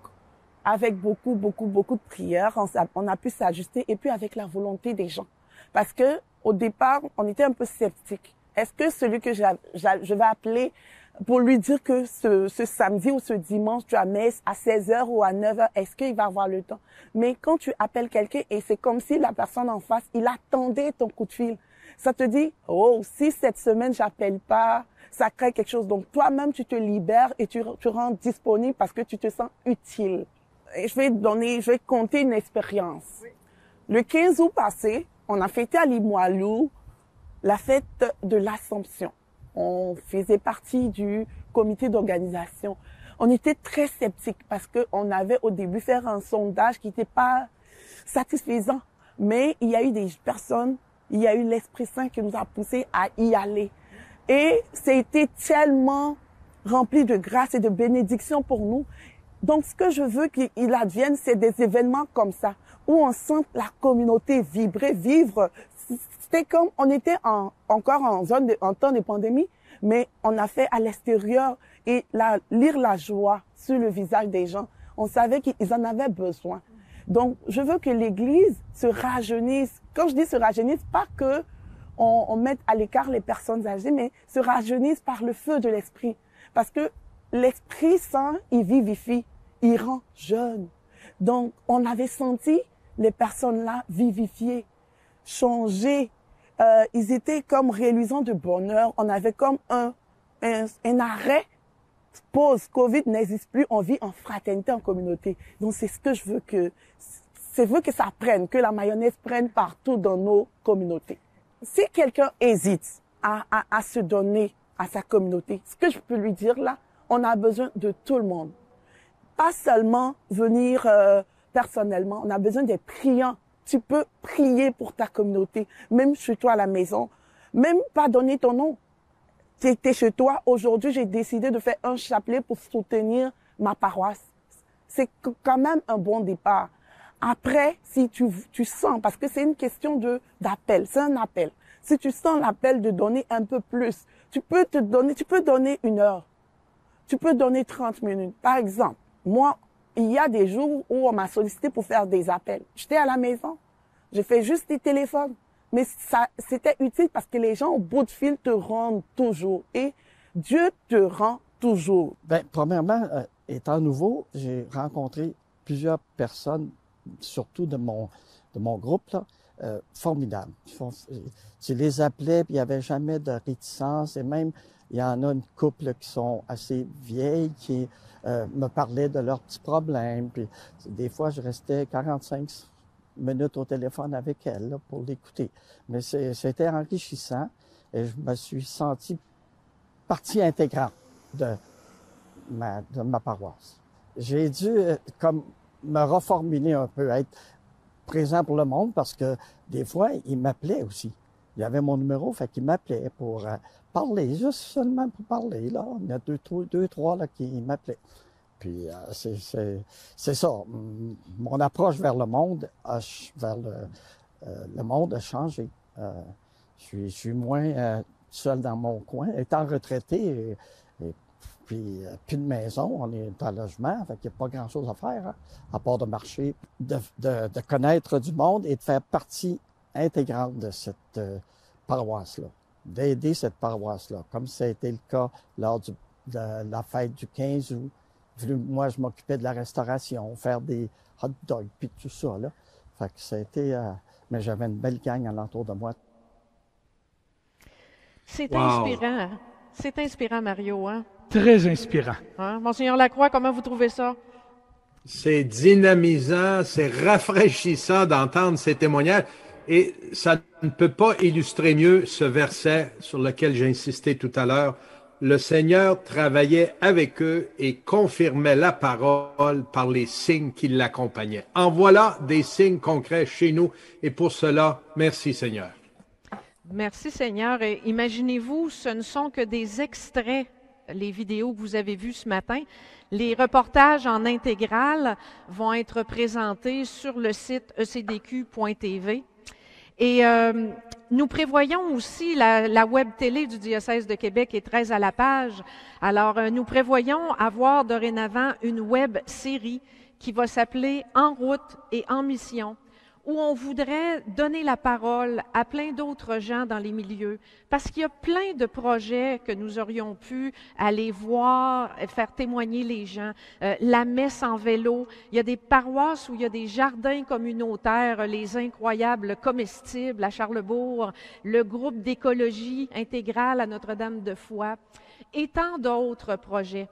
avec beaucoup de prières, on a pu s'ajuster et puis avec la volonté des gens. Parce que au départ, on était un peu sceptique. Est-ce que celui que je vais appeler pour lui dire que ce samedi ou ce dimanche, tu as messe à 16h ou à 9h, est-ce qu'il va avoir le temps? Mais quand tu appelles quelqu'un et c'est comme si la personne en face, il attendait ton coup de fil. Ça te dit, oh, si cette semaine j'appelle pas, ça crée quelque chose. Donc toi-même, tu te libères et tu rends disponible parce que tu te sens utile. Et je vais compter une expérience. Oui. Le 15 août passé, on a fêté à Limoilou la fête de l'Assomption. On faisait partie du comité d'organisation. On était très sceptiques parce que on avait au début fait un sondage qui n'était pas satisfaisant. Mais il y a eu des personnes, il y a eu l'Esprit Saint qui nous a poussés à y aller. Et c'était tellement rempli de grâce et de bénédiction pour nous. Donc, ce que je veux qu'il advienne, c'est des événements comme ça, où on sent la communauté vibrer, vivre. C'était comme, on était encore en temps de pandémie, mais on a fait à l'extérieur et lire la joie sur le visage des gens. On savait qu'ils en avaient besoin. Donc, je veux que l'Église se rajeunisse. Quand je dis se rajeunisse, pas que on mette à l'écart les personnes âgées, mais se rajeunisse par le feu de l'Esprit. Parce que l'Esprit Saint, il vivifie, il rend jeune. Donc, on avait senti les personnes-là vivifiées, changées. Ils étaient comme réluisants de bonheur. On avait comme un arrêt. Pause, Covid n'existe plus, on vit en fraternité, en communauté. Donc, c'est ce que je veux que ça prenne, que la mayonnaise prenne partout dans nos communautés. Si quelqu'un hésite à se donner à sa communauté, ce que je peux lui dire là, on a besoin de tout le monde. Pas seulement venir personnellement, on a besoin d'être priant. Tu peux prier pour ta communauté, même chez toi à la maison, même pas donner ton nom. Tu étais chez toi, aujourd'hui j'ai décidé de faire un chapelet pour soutenir ma paroisse. C'est quand même un bon départ. Après, si tu sens, parce que c'est une question d'appel, c'est un appel. Si tu sens l'appel de donner un peu plus, tu peux donner 1 heure. Tu peux donner 30 minutes. Par exemple, moi, il y a des jours où on m'a sollicité pour faire des appels. J'étais à la maison. J'ai fait juste des téléphones. Mais c'était utile parce que les gens au bout de fil te rendent toujours. Et Dieu te rend toujours. Bien, premièrement, étant nouveau, j'ai rencontré plusieurs personnes, surtout de mon groupe, là, formidables. Tu les appelais, puis il n'y avait jamais de réticence. Et même, il y en a une couple qui sont assez vieilles, qui me parlaient de leurs petits problèmes. Puis des fois, je restais 45 minutes au téléphone avec elles là, pour l'écouter. Mais c'était enrichissant et je me suis senti partie intégrante de ma paroisse. J'ai dû comme me reformuler un peu, être présent pour le monde parce que des fois, ils m'appelaient aussi. Il y avait mon numéro, fait qu'ils m'appelaient pour parler, juste seulement pour parler. Là. Il y a deux, trois là, qui m'appelaient. Puis c'est ça. Mon approche vers le monde, le monde a changé. Je suis moins seul dans mon coin. Étant retraité, et puis plus de maison, on est en logement, fait qu'il n'y a pas grand-chose à faire, hein, à part de marcher, de connaître du monde et de faire partie intégrante de cette paroisse-là, d'aider cette paroisse-là, comme ça a été le cas lors du de la fête du 15 août. Moi, je m'occupais de la restauration, faire des hot dogs, puis tout ça, là. Fait que ça a été... mais j'avais une belle gang alentour de moi. C'est inspirant. C'est inspirant, Mario, hein? Très inspirant. Hein? Monseigneur Lacroix, comment vous trouvez ça? C'est dynamisant, c'est rafraîchissant d'entendre ces témoignages. Et ça ne peut pas illustrer mieux ce verset sur lequel j'ai insisté tout à l'heure. Le Seigneur travaillait avec eux et confirmait la parole par les signes qui l'accompagnaient. En voilà des signes concrets chez nous et pour cela, merci Seigneur. Merci Seigneur. Et imaginez-vous, ce ne sont que des extraits, les vidéos que vous avez vues ce matin. Les reportages en intégrale vont être présentés sur le site ecdq.tv. Et nous prévoyons aussi, la web télé du diocèse de Québec est très à la page. Alors, nous prévoyons avoir dorénavant une web série qui va s'appeler « En route et en mission », où on voudrait donner la parole à plein d'autres gens dans les milieux, parce qu'il y a plein de projets que nous aurions pu aller voir, faire témoigner les gens. La messe en vélo, il y a des paroisses où il y a des jardins communautaires, les incroyables comestibles à Charlesbourg, le groupe d'écologie intégrale à Notre-Dame-de-Foix, et tant d'autres projets.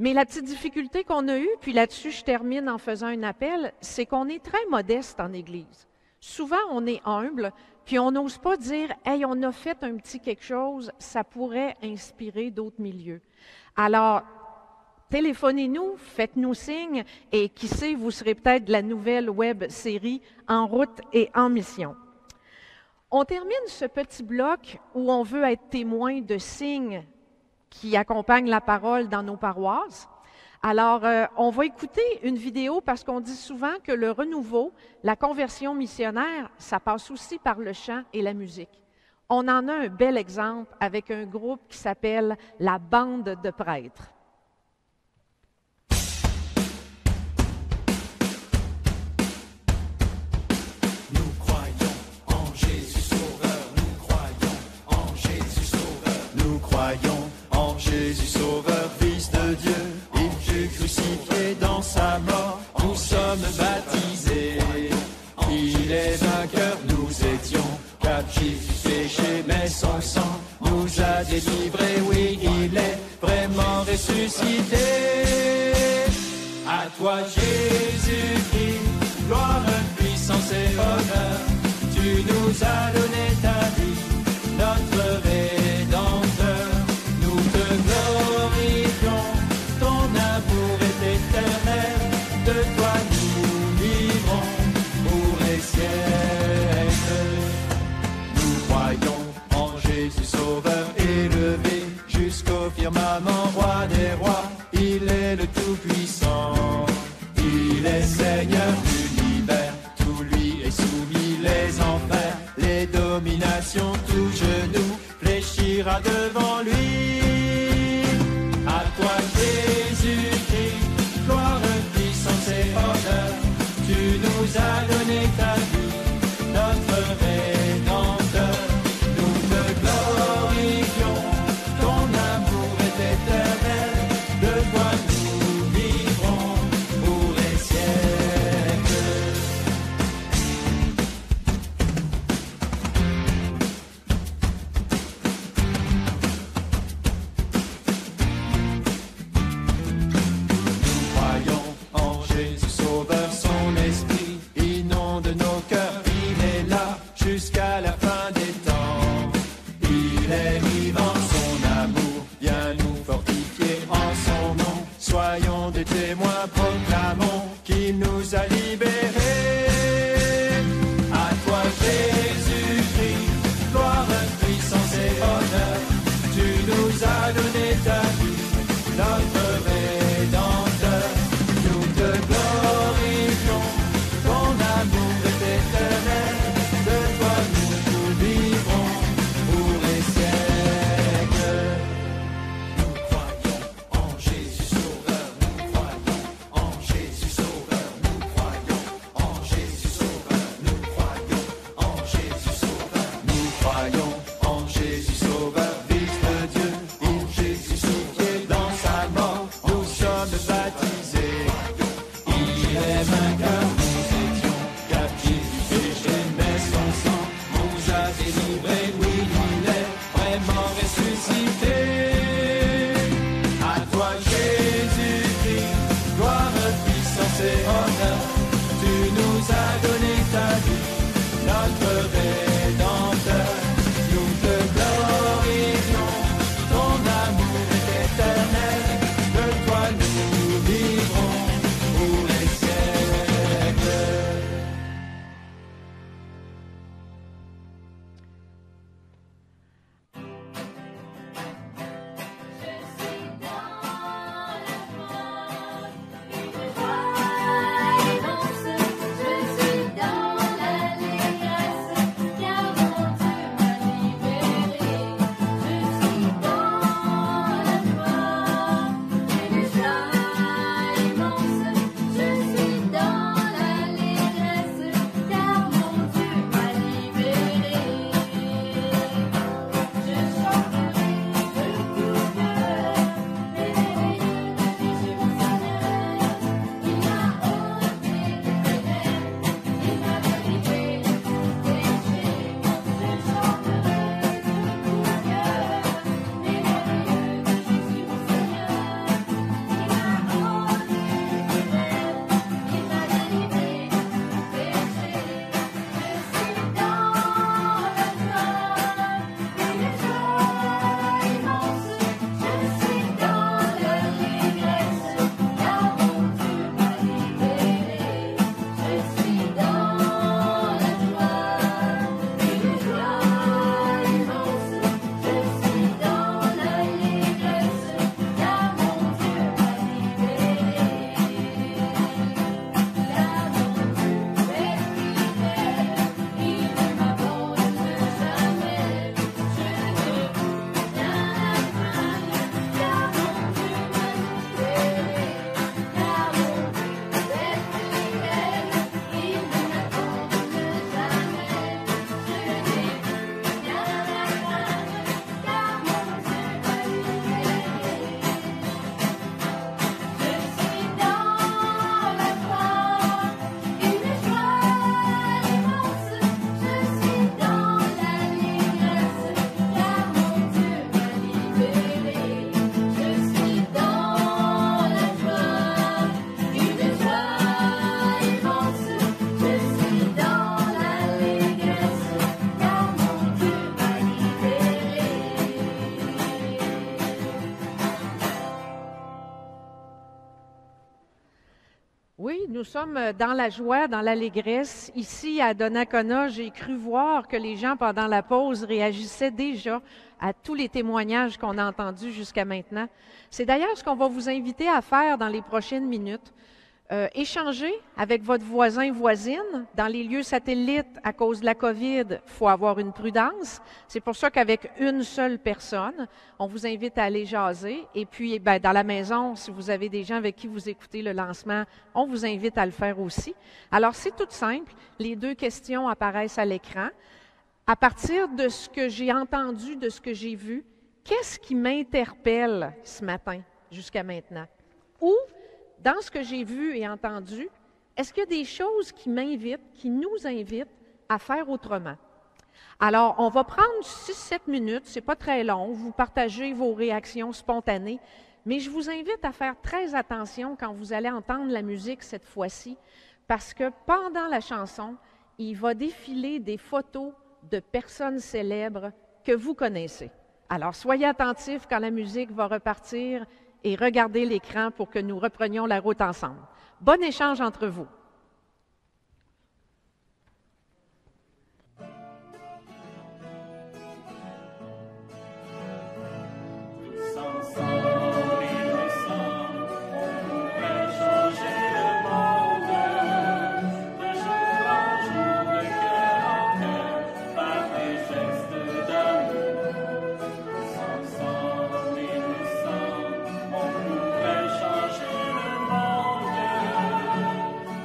Mais la petite difficulté qu'on a eue, puis là-dessus je termine en faisant un appel, c'est qu'on est très modeste en Église. Souvent on est humble, puis on n'ose pas dire « Hey, on a fait un petit quelque chose, ça pourrait inspirer d'autres milieux. » Alors, téléphonez-nous, faites-nous signe, et qui sait, vous serez peut-être de la nouvelle web série « En route et en mission ». On termine ce petit bloc où on veut être témoin de signes qui accompagnent la parole dans nos paroisses. Alors, on va écouter une vidéo parce qu'on dit souvent que le renouveau, la conversion missionnaire, ça passe aussi par le chant et la musique. On en a un bel exemple avec un groupe qui s'appelle la Bande de prêtres. Nous croyons en Jésus Sauveur, nous croyons en Jésus Sauveur, nous croyons Jésus Sauveur, Fils de Dieu, il fut crucifié dans sa mort, nous sommes baptisés. Il est vainqueur, nous étions captifs du péché, mais son sang nous a délivrés. Oui, il est vraiment ressuscité. À toi Jésus-Christ, gloire, puissance et honneur, tu nous as donné ta vie, notre Rédempteur. Ton amour est éternel, de toi nous vivrons pour les siècles. Nous croyons en Jésus Sauveur élevé jusqu'au firmament, roi des rois, il est le Tout-Puissant. Il est Seigneur de l'univers, tout lui est soumis, les enfers, les dominations, tout genou fléchira devant lui. À toi Jésus-Christ, gloire, puissance et honneur, tu nous as donné ta vie, notre Rédempteur. Nous te glorifions, ton amour est éternel, de toi nous vivrons pour les siècles. Jusqu'à la fin des temps, il est vivant, son amour vient nous fortifier en son nom. Soyons des témoins, proclamons qu'il nous a libérés. À toi Jésus-Christ, gloire, puissance et honneur, tu nous as donné ta vie, notre Rédempteur. Nous te glorifions, ton amour est éternel. De toi nous vivrons pour les siècles. Nous croyons en Jésus Sauveur, nous croyons en Jésus Sauveur, Oui, nous sommes dans la joie, dans l'allégresse. Ici, à Donnacona, j'ai cru voir que les gens, pendant la pause, réagissaient déjà à tous les témoignages qu'on a entendus jusqu'à maintenant. C'est d'ailleurs ce qu'on va vous inviter à faire dans les prochaines minutes. Échanger avec votre voisin, voisine. Dans les lieux satellites, à cause de la COVID, il faut avoir une prudence. C'est pour ça qu'avec une seule personne, on vous invite à aller jaser. Et puis, dans la maison, si vous avez des gens avec qui vous écoutez le lancement, on vous invite à le faire aussi. Alors, c'est tout simple. Les 2 questions apparaissent à l'écran. À partir de ce que j'ai entendu, de ce que j'ai vu, qu'est-ce qui m'interpelle ce matin jusqu'à maintenant? Ou, dans ce que j'ai vu et entendu, est-ce qu'il y a des choses qui m'invitent, qui nous invitent à faire autrement? Alors, on va prendre 6-7 minutes, c'est pas très long, vous partagez vos réactions spontanées, mais je vous invite à faire très attention quand vous allez entendre la musique cette fois-ci, parce que pendant la chanson, il va défiler des photos de personnes célèbres que vous connaissez. Alors, soyez attentifs quand la musique va repartir et regardez l'écran pour que nous reprenions la route ensemble. Bon échange entre vous.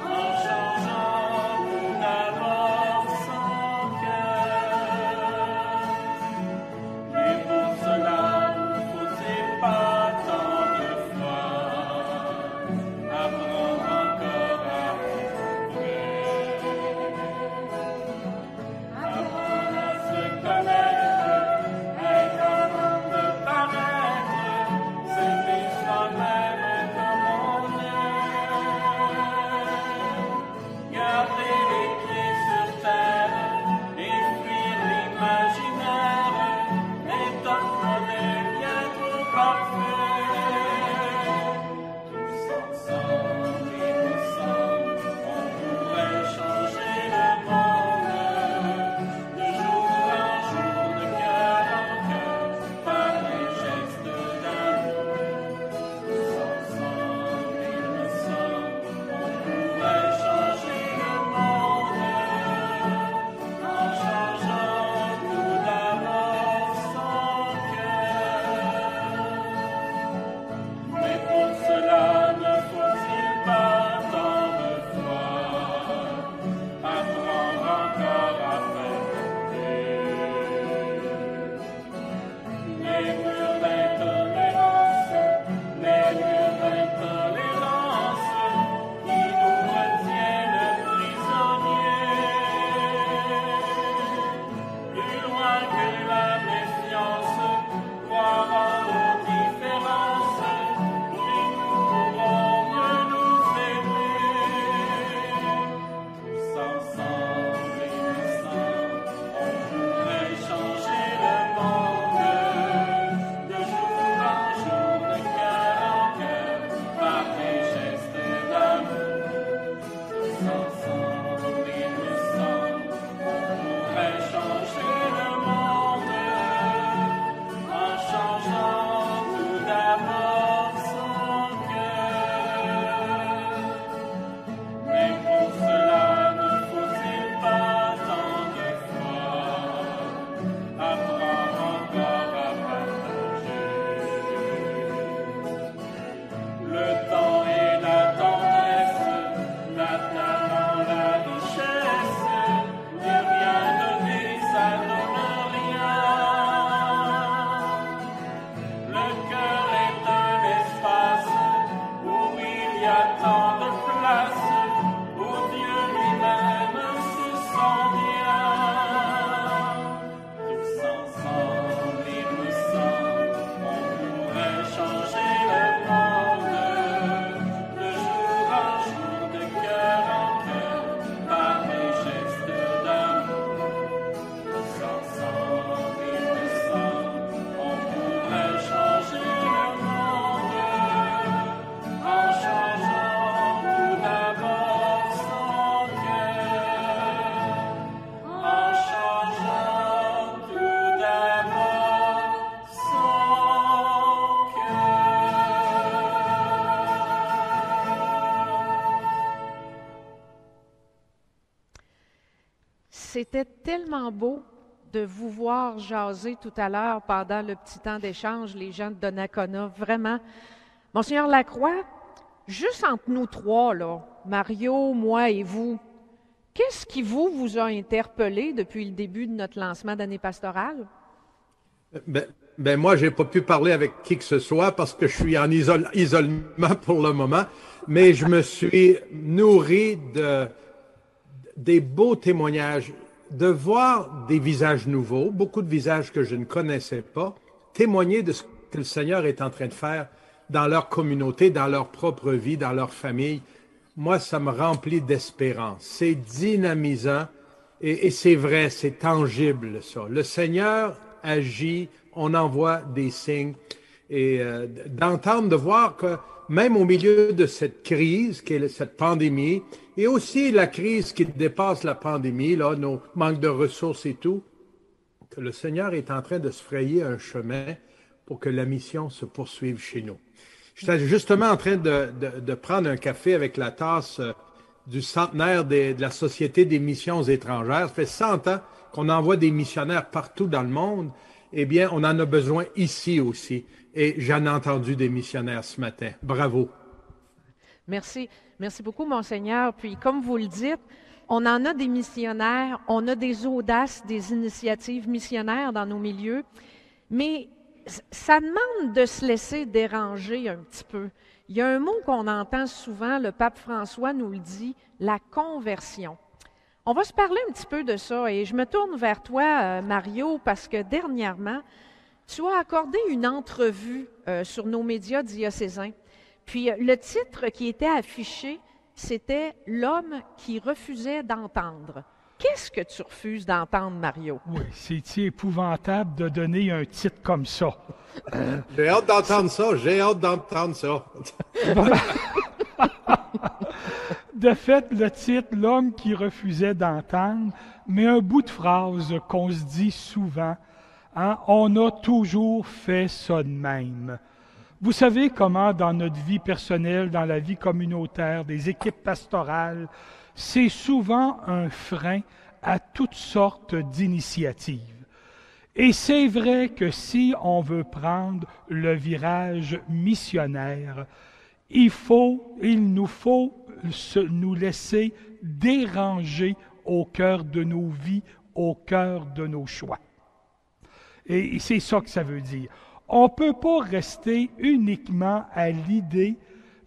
En C'était tellement beau de vous voir jaser tout à l'heure pendant le petit temps d'échange, les gens de Donnacona. Vraiment. Monseigneur Lacroix, juste entre nous trois, là, Mario, moi et vous, qu'est-ce qui vous a interpellé depuis le début de notre lancement d'année pastorale? Ben moi, j'ai pas pu parler avec qui que ce soit parce que je suis en isolement pour le moment, mais je me suis nourri des beaux témoignages, de voir des visages nouveaux, beaucoup de visages que je ne connaissais pas, témoigner de ce que le Seigneur est en train de faire dans leur communauté, dans leur propre vie, dans leur famille. Moi, ça me remplit d'espérance. C'est dynamisant et c'est vrai, c'est tangible, ça. Le Seigneur agit, on envoie des signes et d'entendre, de voir que même au milieu de cette crise, qui est cette pandémie, et aussi la crise qui dépasse la pandémie, là, nos manques de ressources et tout, que le Seigneur est en train de se frayer un chemin pour que la mission se poursuive chez nous. J'étais justement en train de prendre un café avec la tasse du centenaire de la Société des missions étrangères. Ça fait 100 ans qu'on envoie des missionnaires partout dans le monde. Eh bien, on en a besoin ici aussi. Et j'en ai entendu des missionnaires ce matin. Bravo. Merci. Merci beaucoup, Monseigneur. Puis, comme vous le dites, on en a des missionnaires, on a des audaces, des initiatives missionnaires dans nos milieux, mais ça demande de se laisser déranger un petit peu. Il y a un mot qu'on entend souvent, le pape François nous le dit, la conversion. On va se parler un petit peu de ça et je me tourne vers toi, Mario, parce que dernièrement, tu as accordé une entrevue sur nos médias diocésains. Puis le titre qui était affiché, c'était « L'homme qui refusait d'entendre ». Qu'est-ce que tu refuses d'entendre, Mario? Oui, c'est épouvantable de donner un titre comme ça. J'ai hâte d'entendre ça, j'ai hâte d'entendre ça. De fait, le titre « L'homme qui refusait d'entendre », mais un bout de phrase qu'on se dit souvent, hein, on a toujours fait ça de même. Vous savez comment dans notre vie personnelle, dans la vie communautaire, des équipes pastorales, c'est souvent un frein à toutes sortes d'initiatives. Et c'est vrai que si on veut prendre le virage missionnaire, il nous faut nous laisser déranger au cœur de nos vies, au cœur de nos choix. Et c'est ça que ça veut dire. On ne peut pas rester uniquement à l'idée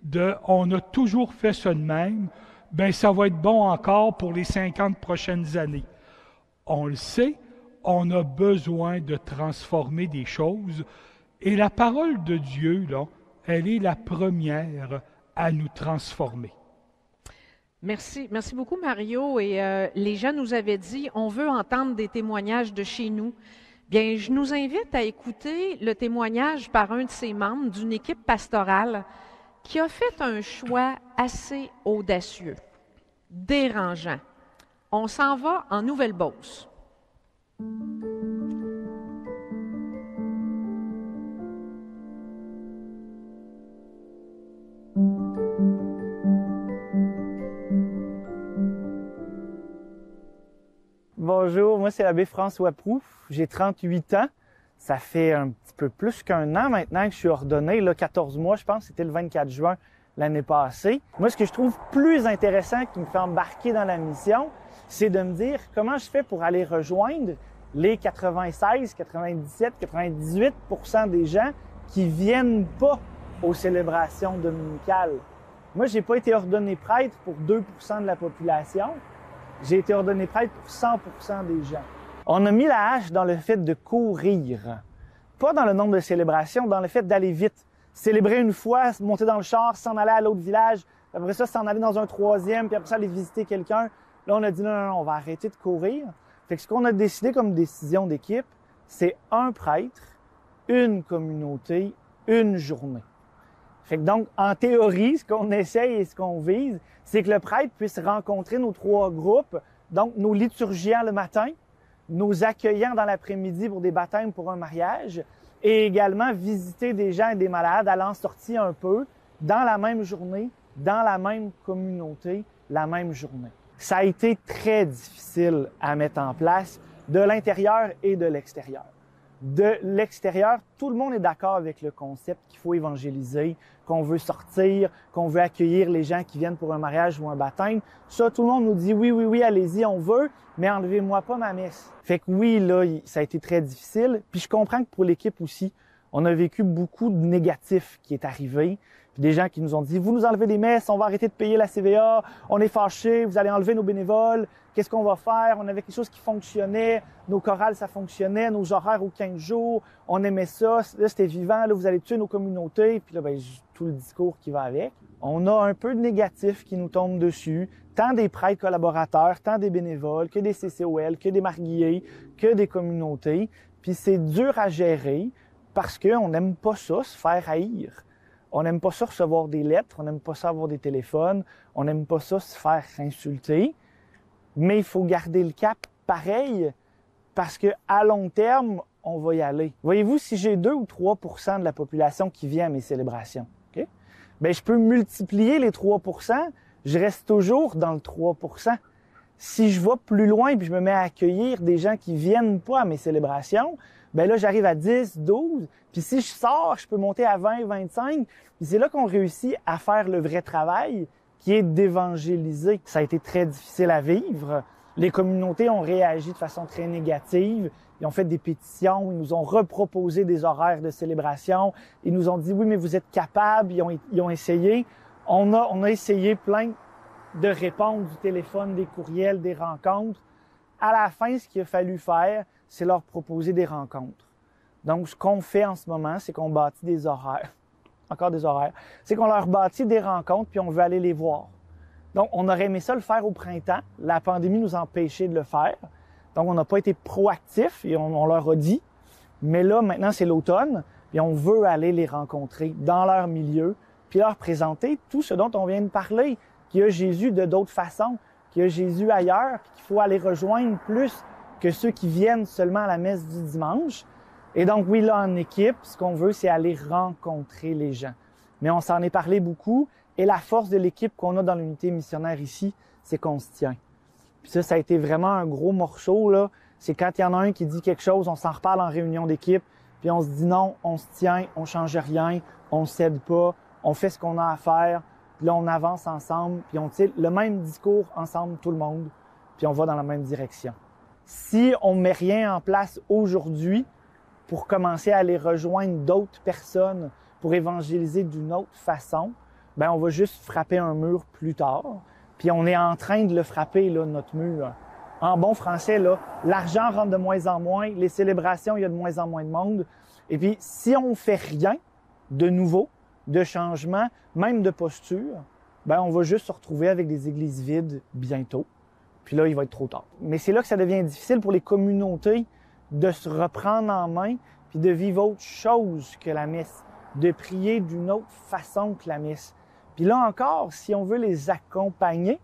de « on a toujours fait ça de même », ben ça va être bon encore pour les 50 prochaines années. On le sait, on a besoin de transformer des choses et la parole de Dieu, là, elle est la première à nous transformer. Merci beaucoup Mario. Et les gens nous avaient dit, on veut entendre des témoignages de chez nous. Bien, je nous invite à écouter le témoignage par un de ses membres d'une équipe pastorale qui a fait un choix assez audacieux, dérangeant. On s'en va en Nouvelle-Beauce. Bonjour, moi c'est l'abbé François Proux, j'ai 38 ans. Ça fait un petit peu plus qu'un an maintenant que je suis ordonné, là, 14 mois je pense, c'était le 24 juin l'année passée. Moi ce que je trouve plus intéressant qui me fait embarquer dans la mission, c'est de me dire comment je fais pour aller rejoindre les 96, 97, 98% des gens qui viennent pas aux célébrations dominicales. Moi j'ai pas été ordonné prêtre pour 2% de la population. J'ai été ordonné prêtre pour 100% des gens. On a mis la hache dans le fait de courir. Pas dans le nombre de célébrations, dans le fait d'aller vite. Célébrer une fois, monter dans le char, s'en aller à l'autre village, après ça, s'en aller dans un troisième, puis après ça, aller visiter quelqu'un. Là, on a dit non, on va arrêter de courir. Fait que ce qu'on a décidé comme décision d'équipe, c'est un prêtre, une communauté, une journée. Fait que donc, en théorie, ce qu'on essaye et ce qu'on vise, c'est que le prêtre puisse rencontrer nos 3 groupes, donc nos liturgiens le matin, nos accueillants dans l'après-midi pour des baptêmes, pour un mariage, et également visiter des gens et des malades allant sortir un peu dans la même journée, dans la même communauté, la même journée. Ça a été très difficile à mettre en place de l'intérieur et de l'extérieur. De l'extérieur, tout le monde est d'accord avec le concept qu'il faut évangéliser, qu'on veut sortir, qu'on veut accueillir les gens qui viennent pour un mariage ou un baptême. Ça, tout le monde nous dit oui, allez-y, on veut, mais enlevez-moi pas ma messe. Fait que oui, là, ça a été très difficile. Puis je comprends que pour l'équipe aussi, on a vécu beaucoup de négatifs qui est arrivé. Puis des gens qui nous ont dit, vous nous enlevez des messes, on va arrêter de payer la CVA, on est fâchés, vous allez enlever nos bénévoles, qu'est-ce qu'on va faire? On avait quelque chose qui fonctionnait, nos chorales, ça fonctionnait, nos horaires aux 15 jours, on aimait ça, là c'était vivant, là vous allez tuer nos communautés, puis là, tout le discours qui va avec. On a un peu de négatif qui nous tombe dessus, tant des prêtres collaborateurs, tant des bénévoles, que des CCOL, que des marguillés, que des communautés. Puis c'est dur à gérer parce qu'on n'aime pas ça, se faire haïr. On n'aime pas ça recevoir des lettres, on n'aime pas ça avoir des téléphones, on n'aime pas ça se faire insulter. Mais il faut garder le cap pareil parce que à long terme, on va y aller. Voyez-vous, si j'ai 2 ou 3 % de la population qui vient à mes célébrations, okay? Bien, je peux multiplier les 3 %, je reste toujours dans le 3 %. Si je vais plus loin et je me mets à accueillir des gens qui viennent pas à mes célébrations, bien là, j'arrive à 10, 12, puis si je sors, je peux monter à 20, 25, puis c'est là qu'on réussit à faire le vrai travail, qui est d'évangéliser. Ça a été très difficile à vivre. Les communautés ont réagi de façon très négative. Ils ont fait des pétitions, ils nous ont reproposé des horaires de célébration. Ils nous ont dit, oui, mais vous êtes capables. Ils ont essayé. On a essayé plein de répondre du téléphone, des courriels, des rencontres. À la fin, ce qu'il a fallu faire, c'est leur proposer des rencontres. Donc, ce qu'on fait en ce moment, c'est qu'on bâtit des horaires. Encore des horaires. C'est qu'on leur bâtit des rencontres, puis on veut aller les voir. Donc, on aurait aimé ça le faire au printemps. La pandémie nous a empêchés de le faire. Donc, on n'a pas été proactifs et on leur a dit. Mais là, maintenant, c'est l'automne, et on veut aller les rencontrer dans leur milieu, puis leur présenter tout ce dont on vient de parler, qu'il y a Jésus de d'autres façons, qu'il y a Jésus ailleurs, puis qu'il faut aller rejoindre plus que ceux qui viennent seulement à la messe du dimanche. Et donc, oui, là, en équipe, ce qu'on veut, c'est aller rencontrer les gens. Mais on s'en est parlé beaucoup, et la force de l'équipe qu'on a dans l'unité missionnaire ici, c'est qu'on se tient. Puis ça a été vraiment un gros morceau, là. C'est quand il y en a un qui dit quelque chose, on s'en reparle en réunion d'équipe, puis on se dit non, on se tient, on change rien, on cède pas, on fait ce qu'on a à faire, puis là, on avance ensemble, puis on tire le même discours ensemble, tout le monde, puis on va dans la même direction. Si on met rien en place aujourd'hui pour commencer à aller rejoindre d'autres personnes, pour évangéliser d'une autre façon, ben on va juste frapper un mur plus tard. Puis on est en train de le frapper, là, notre mur. En bon français, là, l'argent rentre de moins en moins, les célébrations, il y a de moins en moins de monde. Et puis, si on fait rien de nouveau, de changement, même de posture, ben on va juste se retrouver avec des églises vides bientôt. Puis là, il va être trop tard. Mais c'est là que ça devient difficile pour les communautés de se reprendre en main puis de vivre autre chose que la messe, de prier d'une autre façon que la messe. Puis là encore, si on veut les accompagner,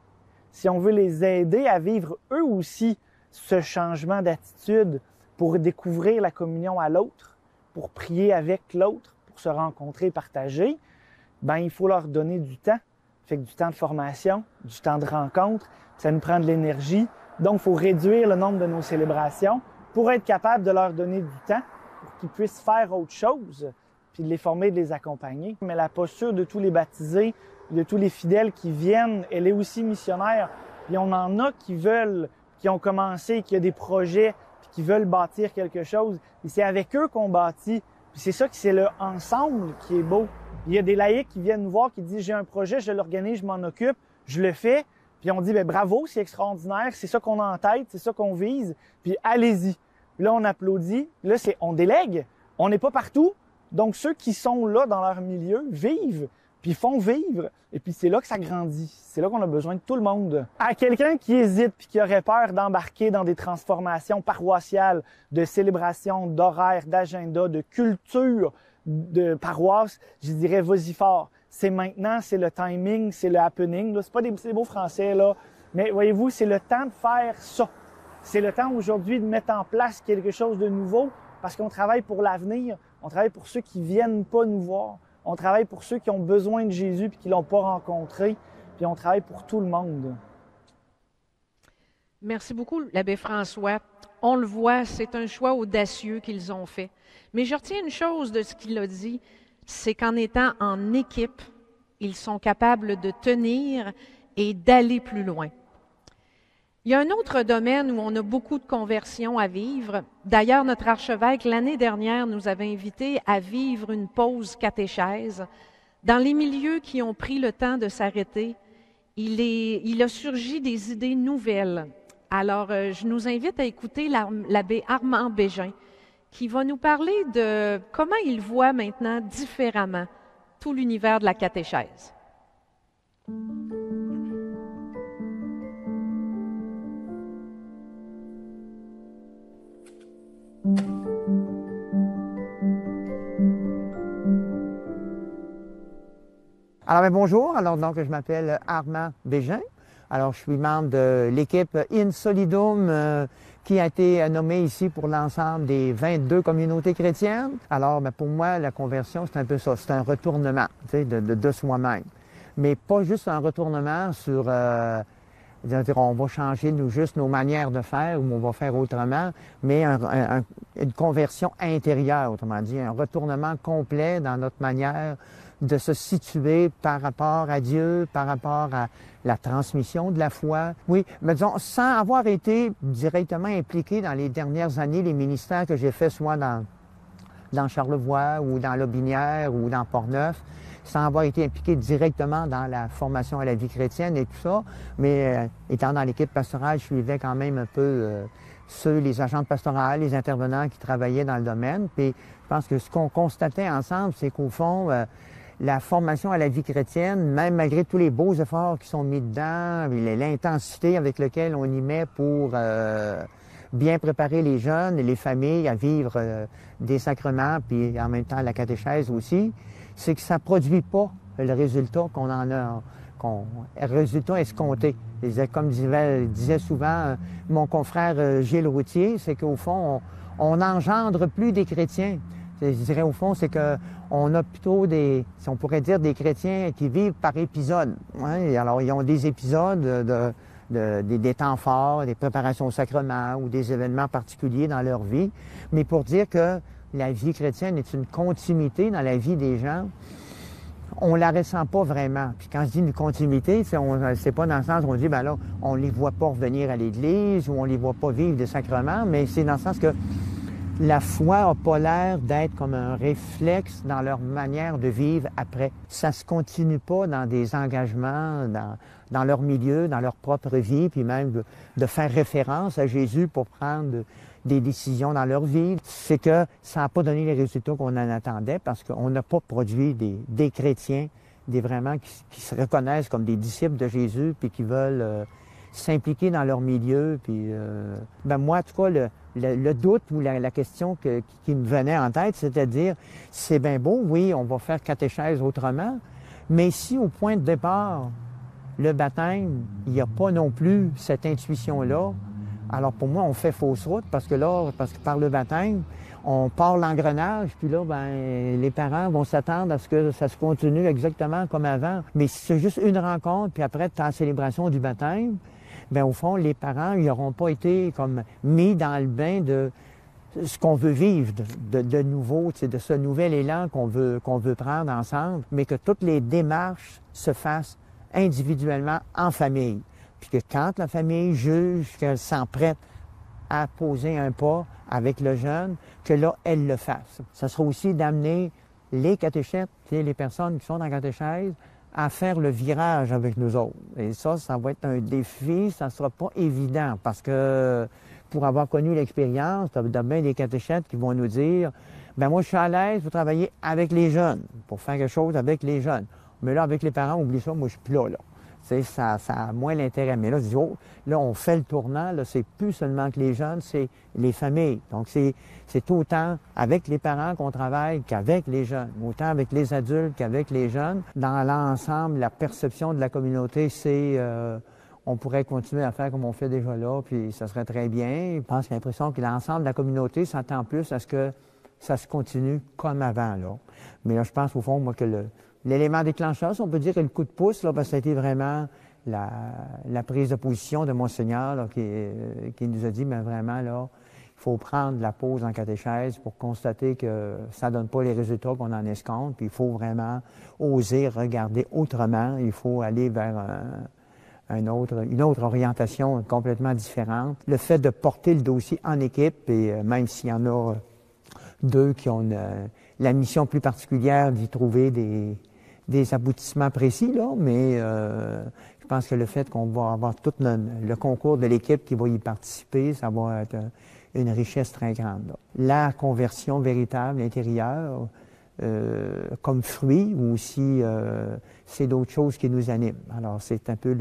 si on veut les aider à vivre eux aussi ce changement d'attitude pour découvrir la communion à l'autre, pour prier avec l'autre, pour se rencontrer, partager, ben il faut leur donner du temps. Fait que du temps de formation, du temps de rencontre, ça nous prend de l'énergie. Donc, il faut réduire le nombre de nos célébrations pour être capable de leur donner du temps pour qu'ils puissent faire autre chose, puis de les former, de les accompagner. Mais la posture de tous les baptisés, de tous les fidèles qui viennent, elle est aussi missionnaire. Puis on en a qui veulent, qui ont commencé, qui ont des projets, puis qui veulent bâtir quelque chose. Et c'est avec eux qu'on bâtit. Puis c'est ça que c'est le ensemble qui est beau. Il y a des laïcs qui viennent nous voir, qui disent « J'ai un projet, je l'organise, je m'en occupe, je le fais. » Puis on dit « Bravo, c'est extraordinaire, c'est ça qu'on a en tête, c'est ça qu'on vise, puis allez-y. » Puis là, on applaudit. Là, on délègue. On n'est pas partout. Donc, ceux qui sont là dans leur milieu vivent, puis font vivre. Et puis, c'est là que ça grandit. C'est là qu'on a besoin de tout le monde. À quelqu'un qui hésite puis qui aurait peur d'embarquer dans des transformations paroissiales, de célébrations, d'horaires, d'agenda, de culture, de paroisse, je dirais vas-y fort. C'est maintenant, c'est le timing, c'est le happening. C'est pas des mots français, là. Mais voyez-vous, c'est le temps de faire ça. C'est le temps aujourd'hui de mettre en place quelque chose de nouveau parce qu'on travaille pour l'avenir. On travaille pour ceux qui viennent pas nous voir. On travaille pour ceux qui ont besoin de Jésus puis qui l'ont pas rencontré. Puis on travaille pour tout le monde. Merci beaucoup, l'abbé François. On le voit, c'est un choix audacieux qu'ils ont fait. Mais je retiens une chose de ce qu'il a dit, c'est qu'en étant en équipe, ils sont capables de tenir et d'aller plus loin. Il y a un autre domaine où on a beaucoup de conversions à vivre. D'ailleurs, notre archevêque, l'année dernière, nous avait invités à vivre une pause catéchèse. Dans les milieux qui ont pris le temps de s'arrêter, il a surgi des idées nouvelles. Alors, je nous invite à écouter l'abbé Armand Bégin, qui va nous parler de comment il voit maintenant différemment tout l'univers de la catéchèse. Alors, bonjour. Alors, donc, je m'appelle Armand Bégin. Alors, je suis membre de l'équipe In Solidum qui a été nommée ici pour l'ensemble des 22 communautés chrétiennes. Alors, pour moi, la conversion, c'est un peu ça. C'est un retournement de soi-même. Mais pas juste un retournement sur... on va changer juste nos manières de faire ou on va faire autrement, mais une conversion intérieure, autrement dit, un retournement complet dans notre manière de se situer par rapport à Dieu, par rapport à la transmission de la foi. Oui, mais disons, sans avoir été directement impliqué dans les dernières années, les ministères que j'ai faits, soit dans Charlevoix ou dans Lotbinière ou dans Portneuf, sans avoir été impliqué directement dans la formation à la vie chrétienne et tout ça, mais étant dans l'équipe pastorale, je suivais quand même un peu les agents pastorales, les intervenants qui travaillaient dans le domaine. Puis je pense que ce qu'on constatait ensemble, c'est qu'au fond, la formation à la vie chrétienne, même malgré tous les beaux efforts qui sont mis dedans, l'intensité avec laquelle on y met pour bien préparer les jeunes et les familles à vivre des sacrements, puis en même temps la catéchèse aussi, c'est que ça ne produit pas le résultat qu'on en a, le résultat escompté. Comme disait souvent mon confrère Gilles Routier, c'est qu'au fond, on n'engendre plus des chrétiens. Je dirais au fond, c'est qu'on a plutôt si on pourrait dire, des chrétiens qui vivent par épisode. Ouais? Alors, ils ont des épisodes des temps forts, des préparations au sacrement ou des événements particuliers dans leur vie. Mais pour dire que la vie chrétienne est une continuité dans la vie des gens, on la ressent pas vraiment. Puis quand je dis une continuité, c'est pas dans le sens où on dit, ben là, on les voit pas revenir à l'Église ou on les voit pas vivre des sacrements, mais c'est dans le sens que la foi n'a pas l'air d'être comme un réflexe dans leur manière de vivre après. Ça se continue pas dans des engagements, dans leur milieu, dans leur propre vie, puis même de faire référence à Jésus pour prendre des décisions dans leur vie. C'est que ça n'a pas donné les résultats qu'on en attendait parce qu'on n'a pas produit des chrétiens, vraiment qui se reconnaissent comme des disciples de Jésus puis qui veulent s'impliquer dans leur milieu. Puis, moi, en tout cas, le doute ou la question qui me venait en tête, c'est-à-dire, c'est bien beau, oui, on va faire catéchèse autrement, mais si au point de départ, le baptême, il n'y a pas non plus cette intuition-là, alors pour moi, on fait fausse route parce que par le baptême, on part l'engrenage, puis là, les parents vont s'attendre à ce que ça se continue exactement comme avant. Mais si c'est juste une rencontre, puis après, tu as la célébration du baptême, au fond, les parents, ils n'auront pas été comme mis dans le bain de ce qu'on veut vivre de nouveau, de ce nouvel élan qu'on veut prendre ensemble, mais que toutes les démarches se fassent individuellement en famille. Puis que quand la famille juge qu'elle s'en prête à poser un pas avec le jeune, que là, elle le fasse. Ça sera aussi d'amener les catéchètes, les personnes qui sont en catéchèse, à faire le virage avec nous autres. Et ça va être un défi, ça ne sera pas évident parce que pour avoir connu l'expérience, il y a bien des catéchètes qui vont nous dire « moi, je suis à l'aise pour travailler avec les jeunes, pour faire quelque chose avec les jeunes. Mais là, avec les parents, oublie ça, moi, je suis plus là. » Ça a moins l'intérêt. Mais là, je dis, là, on fait le tournant, là, c'est plus seulement que les jeunes, c'est les familles. Donc, c'est autant avec les parents qu'on travaille qu'avec les jeunes, autant avec les adultes qu'avec les jeunes. Dans l'ensemble, la perception de la communauté, c'est on pourrait continuer à faire comme on fait déjà là, puis ça serait très bien. Je pense qu'il y a l'impression que l'ensemble de la communauté s'attend plus à ce que ça se continue comme avant, là. Mais là, je pense, au fond, moi, que l'élément déclencheur, si on peut dire que le coup de pouce, là, ça a été vraiment la prise de position de Monseigneur là, qui nous a dit, mais vraiment, là, il faut prendre la pause en catéchèse pour constater que ça ne donne pas les résultats qu'on en escompte, puis il faut vraiment oser regarder autrement, il faut aller vers une autre orientation complètement différente. Le fait de porter le dossier en équipe, et même s'il y en a deux qui ont la mission plus particulière d'y trouver des aboutissements précis, là, mais je pense que le fait qu'on va avoir tout le concours de l'équipe qui va y participer, ça va être une richesse très grande. Là. La conversion véritable intérieure, comme fruit, ou aussi c'est d'autres choses qui nous animent. Alors, c'est un peu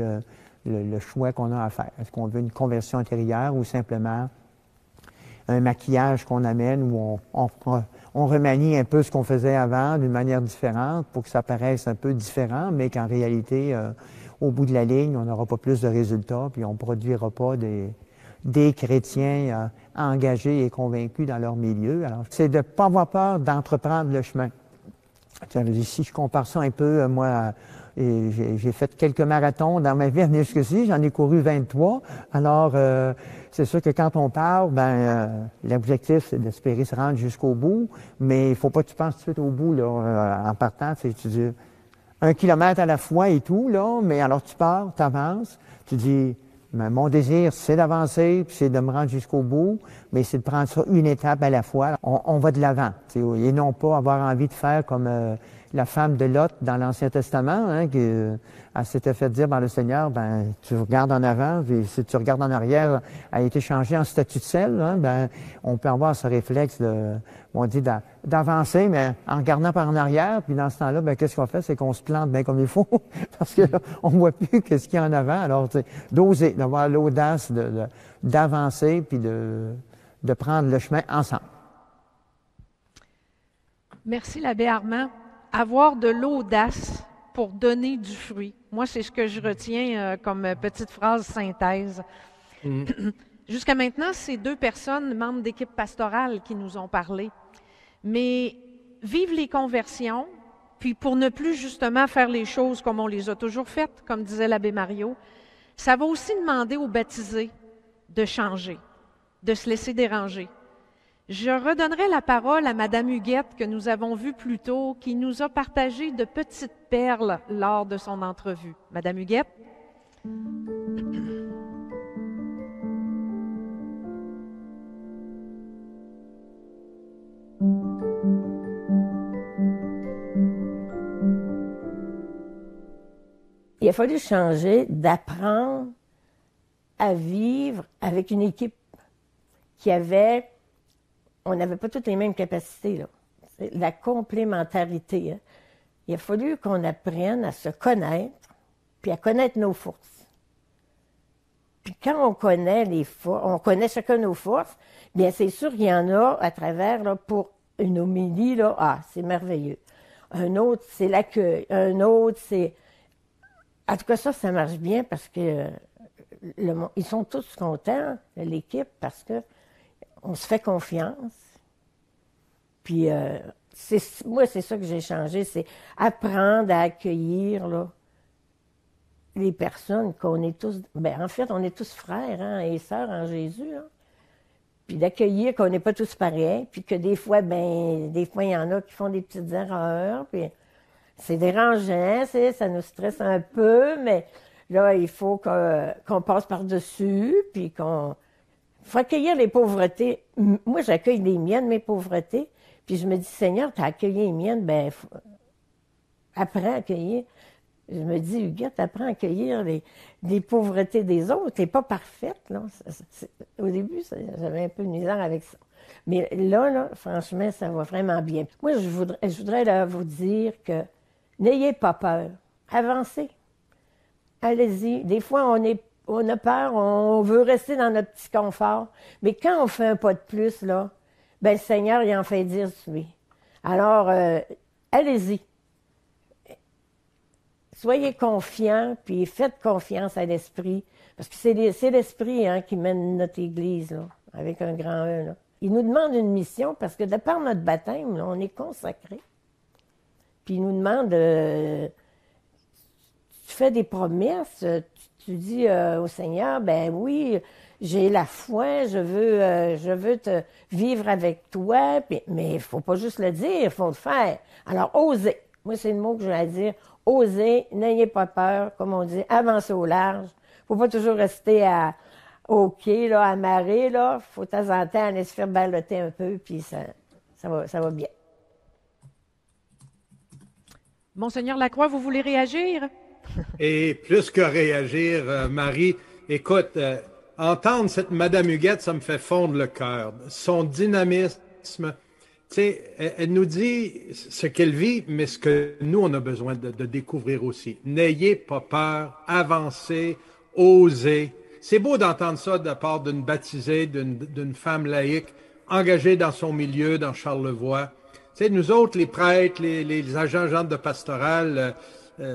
le choix qu'on a à faire. Est-ce qu'on veut une conversion intérieure ou simplement un maquillage qu'on amène où on remanie un peu ce qu'on faisait avant d'une manière différente pour que ça paraisse un peu différent, mais qu'en réalité, au bout de la ligne, on n'aura pas plus de résultats, puis on ne produira pas des chrétiens engagés et convaincus dans leur milieu. Alors, c'est de ne pas avoir peur d'entreprendre le chemin. Si je compare ça un peu, moi, j'ai fait quelques marathons dans ma vie jusqu'ici, j'en ai couru 23. Alors, c'est sûr que quand on part, l'objectif, c'est d'espérer se rendre jusqu'au bout, mais il ne faut pas que tu penses tout de suite au bout, là, en partant. Tu dis 1 kilomètre à la fois et tout, là, mais alors tu pars, tu avances, tu dis, mon désir, c'est d'avancer, puis c'est de me rendre jusqu'au bout, mais c'est de prendre ça une étape à la fois. On va de l'avant, et non pas avoir envie de faire comme la femme de Lot dans l'Ancien Testament, hein, elle s'était fait dire par le Seigneur, tu regardes en avant, puis si tu regardes en arrière, elle a été changée en statue de sel, hein, on peut avoir ce réflexe, on dit d'avancer, mais en regardant par en arrière, puis dans ce temps-là, qu'est-ce qu'on fait? C'est qu'on se plante bien comme il faut, parce que on voit plus qu'est-ce qu'il y a en avant. Alors, d'oser, d'avoir l'audace d'avancer, puis de prendre le chemin ensemble. Merci, l'abbé Armand. Avoir de l'audace pour donner du fruit. Moi, c'est ce que je retiens comme petite phrase synthèse. Jusqu'à maintenant, c'est 2 personnes, membres d'équipe pastorale, qui nous ont parlé. Mais vivre les conversions, puis pour ne plus justement faire les choses comme on les a toujours faites, comme disait l'abbé Mario, ça va aussi demander aux baptisés de changer, de se laisser déranger. Je redonnerai la parole à Madame Huguette, que nous avons vue plus tôt, qui nous a partagé de petites perles lors de son entrevue. Madame Huguette? Il a fallu changer, d'apprendre à vivre avec une équipe qui avait... On n'avait pas toutes les mêmes capacités, là. La complémentarité. Hein. Il a fallu qu'on apprenne à se connaître, puis à connaître nos forces. Puis quand on connaît on connaît chacun nos forces, bien c'est sûr qu'il y en a à travers, là, pour une homélie, là, c'est merveilleux. Un autre, c'est l'accueil. Un autre, c'est... En tout cas, ça marche bien parce que ils sont tous contents, l'équipe, parce que on se fait confiance. Puis, moi, c'est ça que j'ai changé, c'est apprendre à accueillir là, les personnes qu'on est tous... en fait, on est tous frères et sœurs en Jésus. Hein. Puis d'accueillir qu'on n'est pas tous pareils, puis que des fois, il y en a qui font des petites erreurs, puis c'est dérangeant, ça nous stresse un peu, mais là, il faut qu'on passe par-dessus, puis qu'on... Il faut accueillir les pauvretés. Moi, j'accueille les miennes, mes pauvretés. Puis je me dis, Seigneur, tu as accueilli les miennes, apprends à accueillir. Je me dis, Huguette, apprends à accueillir les pauvretés des autres. Tu n'es pas parfaite, là. Au début, j'avais un peu de misère avec ça. Mais là, franchement, ça va vraiment bien. Moi, je voudrais là, vous dire que n'ayez pas peur. Avancez. Allez-y. Des fois, on a peur, on veut rester dans notre petit confort. Mais quand on fait un pas de plus, là, le Seigneur, il en fait dire lui. Alors, allez-y. Soyez confiants, puis faites confiance à l'Esprit. Parce que c'est l'Esprit qui mène notre Église, là, avec un grand E. Là. Il nous demande une mission, parce que de par notre baptême, là, on est consacré. Puis il nous demande... tu fais des promesses, tu dis au Seigneur, ben oui, j'ai la foi, je veux te vivre avec toi, mais il faut pas juste le dire, il faut le faire. Alors, osez. Moi, c'est le mot que je vais à dire. Osez, n'ayez pas peur, comme on dit, avancez au large. Faut pas toujours rester au quai, là, amarré, là. Faut de temps en temps aller se faire balloter un peu, puis ça va bien. Monseigneur Lacroix, vous voulez réagir? Et plus que réagir, Marie, écoute, entendre cette Madame Huguette, ça me fait fondre le cœur. Son dynamisme, tu sais, elle nous dit ce qu'elle vit, mais ce que nous, on a besoin de découvrir aussi. N'ayez pas peur, avancez, osez. C'est beau d'entendre ça de la part d'une baptisée, d'une femme laïque, engagée dans son milieu, dans Charlevoix. Tu sais, nous autres, les prêtres, les agents de pastoral,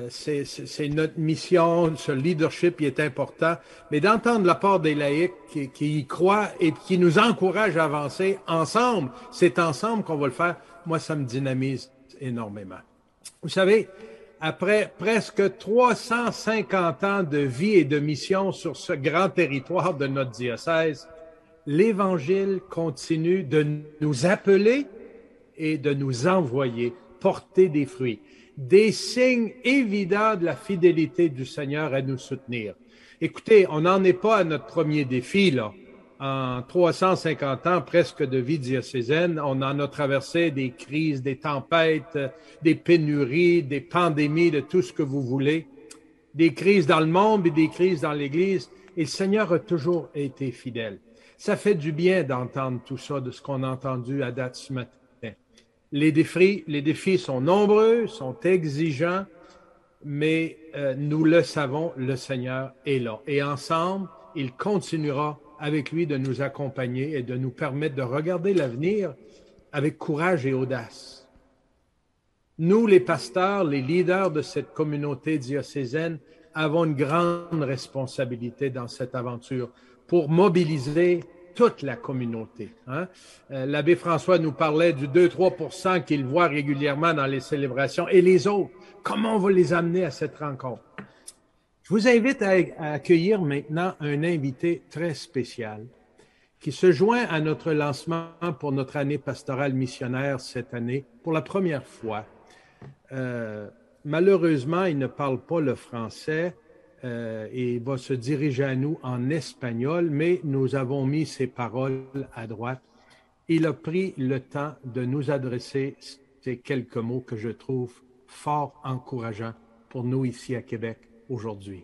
c'est notre mission, ce leadership, il est important. Mais d'entendre la part des laïcs qui y croient et qui nous encouragent à avancer ensemble, c'est ensemble qu'on va le faire. Moi, ça me dynamise énormément. Vous savez, après presque 350 ans de vie et de mission sur ce grand territoire de notre diocèse, l'Évangile continue de nous appeler et de nous envoyer porter des fruits, des signes évidents de la fidélité du Seigneur à nous soutenir. Écoutez, on n'en est pas à notre premier défi, là. En 350 ans presque de vie diocésaine, on en a traversé des crises, des tempêtes, des pénuries, des pandémies, de tout ce que vous voulez, des crises dans le monde et des crises dans l'Église, et le Seigneur a toujours été fidèle. Ça fait du bien d'entendre tout ça, de ce qu'on a entendu à date ce matin. Les défis sont nombreux, sont exigeants, mais nous le savons, le Seigneur est là. Et ensemble, il continuera avec lui de nous accompagner et de nous permettre de regarder l'avenir avec courage et audace. Nous, les pasteurs, les leaders de cette communauté diocésaine, avons une grande responsabilité dans cette aventure pour mobiliser toute la communauté. Hein? L'abbé François nous parlait du 2-3% qu'il voit régulièrement dans les célébrations. Et les autres, comment on va les amener à cette rencontre? Je vous invite à accueillir maintenant un invité très spécial qui se joint à notre lancement pour notre année pastorale missionnaire cette année pour la première fois. Malheureusement, il ne parle pas le français et il va se diriger à nous en espagnol, mais nous avons mis ses paroles à droite. Il a pris le temps de nous adresser ces quelques mots que je trouve fort encourageants pour nous ici à Québec aujourd'hui.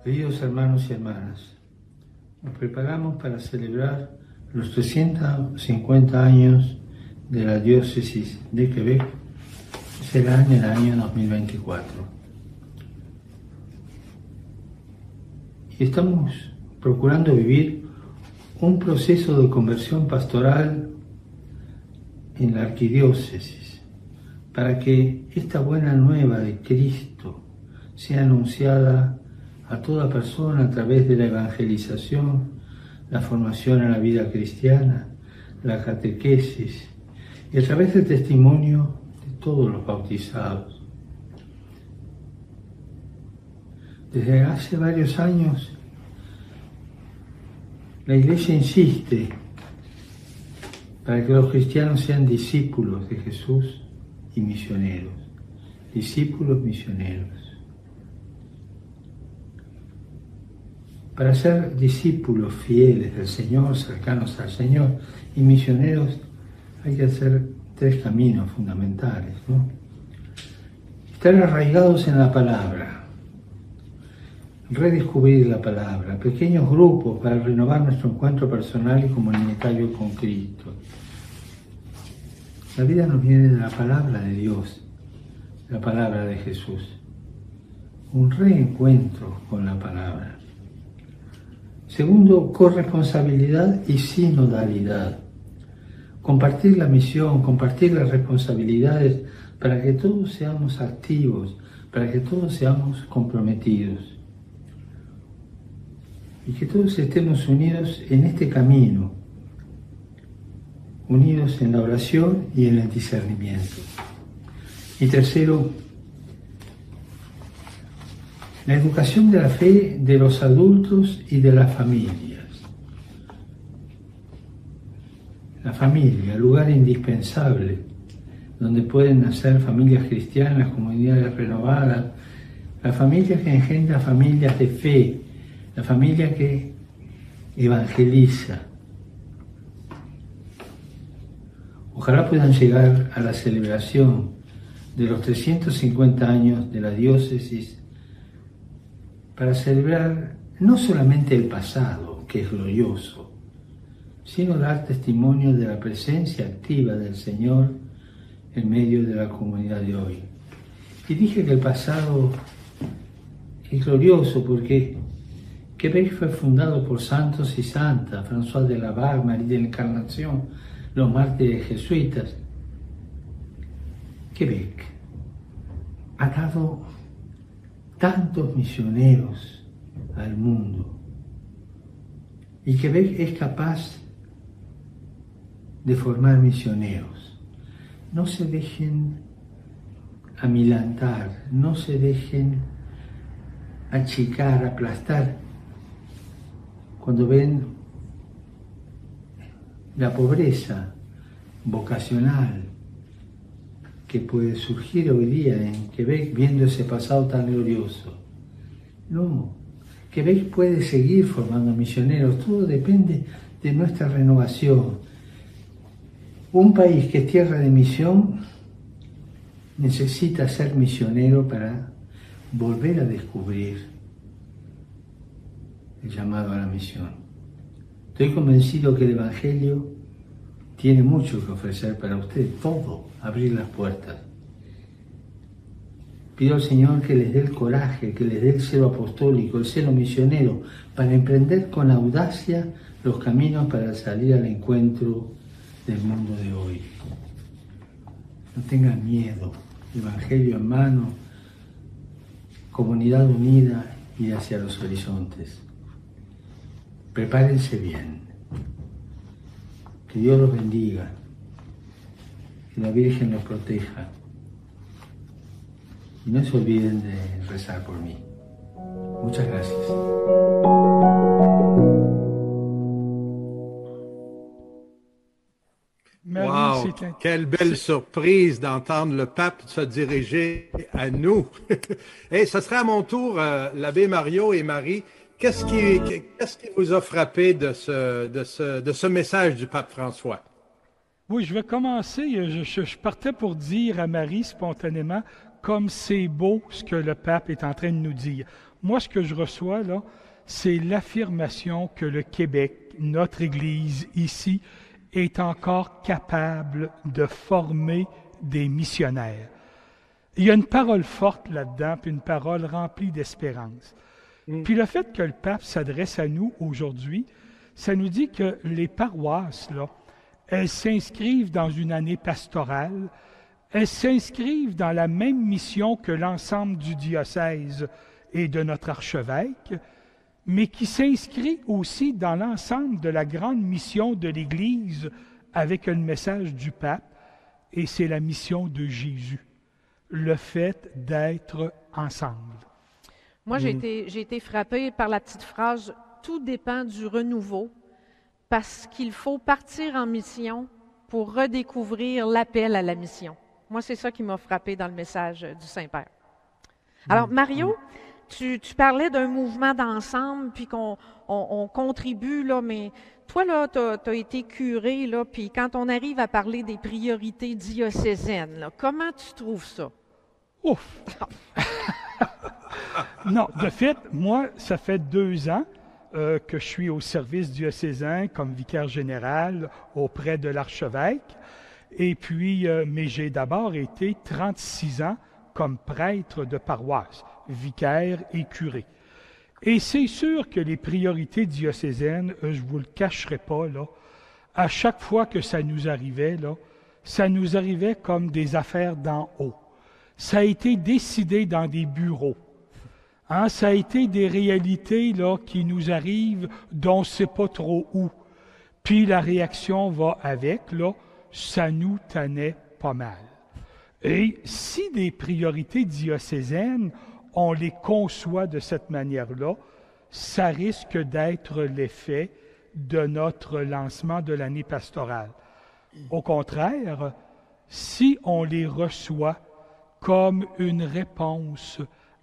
Queridos hermanos y hermanas, nos preparamos para celebrar los 350 años de la diócesis de Quebec. Será en el año 2024. Y estamos procurando vivir un proceso de conversión pastoral en la arquidiócesis para que esta buena nueva de Cristo sea anunciada a toda persona a través de la evangelización, la formación a la vida cristiana, la catequesis y a través del testimonio de todos los bautizados. Desde hace varios años, la Iglesia insiste para que los cristianos sean discípulos de Jesús y misioneros, discípulos misioneros. Para ser discípulos fieles del Señor, cercanos al Señor y misioneros, hay que hacer tres caminos fundamentales, ¿no? Estar arraigados en la palabra, redescubrir la palabra, pequeños grupos para renovar nuestro encuentro personal y comunitario con Cristo. La vida nos viene de la palabra de Dios, la palabra de Jesús. Un reencuentro con la palabra. Segundo, corresponsabilidad y sinodalidad. Compartir la misión, compartir las responsabilidades para que todos seamos activos, para para que todos seamos comprometidos y que todos estemos unidos en este camino, unidos en la oración y en el discernimiento. Y tercero, la educación de la fe de los adultos y de las familias. La familia, lugar indispensable, donde pueden nacer familias cristianas, comunidades renovadas, la familia que engendra familias de fe, la familia que evangeliza. Ojalá puedan llegar a la celebración de los 350 años de la diócesis para celebrar no solamente el pasado, que es glorioso, sino dar testimonio de la presencia activa del Señor en medio de la comunidad de hoy. Y dije que el pasado es glorioso porque Quebec fue fundado por santos y santas, François de Laval, María de la Encarnación, los mártires jesuitas. Quebec ha dado tantos misioneros al mundo y Quebec es capaz de formar misioneros. No se dejen amilantar, no se dejen achicar, aplastar cuando ven la pobreza vocacional que puede surgir hoy día en Quebec viendo ese pasado tan glorioso. No, Quebec puede seguir formando misioneros, todo depende de nuestra renovación. Un país que es tierra de misión necesita ser misionero para volver a descubrir el llamado a la misión. Estoy convencido que el Evangelio tiene mucho que ofrecer para usted, todo, abrir las puertas. Pido al Señor que les dé el coraje, que les dé el celo apostólico, el celo misionero, para emprender con audacia los caminos para salir al encuentro del mundo de hoy. No tengan miedo, Evangelio en mano, comunidad unida y hacia los horizontes. Prepárense bien. Que Dios los bendiga. Que la Virgen los proteja. Y no se olviden de rezar por mí. Muchas gracias. Wow, quelle belle surprise d'entendre le pape se diriger à nous. Et ce serait à mon tour, l'abbé Mario et Marie. Qu'est-ce qui vous a frappé de ce message du pape François? Oui, je vais commencer. Je partais pour dire à Marie spontanément, comme c'est beau ce que le pape est en train de nous dire. Moi, ce que je reçois là, c'est l'affirmation que le Québec, notre Église ici, est encore capable de former des missionnaires. Il y a une parole forte là-dedans, puis une parole remplie d'espérance. Puis le fait que le pape s'adresse à nous aujourd'hui, ça nous dit que les paroisses, là, elles s'inscrivent dans une année pastorale, elles s'inscrivent dans la même mission que l'ensemble du diocèse et de notre archevêque, mais qui s'inscrit aussi dans l'ensemble de la grande mission de l'Église avec le message du pape, et c'est la mission de Jésus, le fait d'être ensemble. Moi, j'ai été frappée par la petite phrase « Tout dépend du renouveau », parce qu'il faut partir en mission pour redécouvrir l'appel à la mission. Moi, c'est ça qui m'a frappée dans le message du Saint-Père. Alors, Mario, tu parlais d'un mouvement d'ensemble, puis qu'on contribue, là, mais toi, là, tu as été curé, là, puis quand on arrive à parler des priorités diocésaines, là, comment tu trouves ça? Ouf! Non, de fait, moi, ça fait 2 ans que je suis au service diocésain comme vicaire général auprès de l'archevêque. Et puis, mais j'ai d'abord été 36 ans comme prêtre de paroisse, vicaire et curé. Et c'est sûr que les priorités diocésaines, je vous le cacherai pas, là, à chaque fois que ça nous arrivait, là, ça nous arrivait comme des affaires d'en haut. Ça a été décidé dans des bureaux. Hein, ça a été des réalités là, qui nous arrivent dont on ne sait pas trop où. Puis la réaction va avec, là, ça nous tannait pas mal. Et si des priorités diocésaines, on les conçoit de cette manière-là, ça risque d'être l'effet de notre lancement de l'année pastorale. Au contraire, si on les reçoit comme une réponse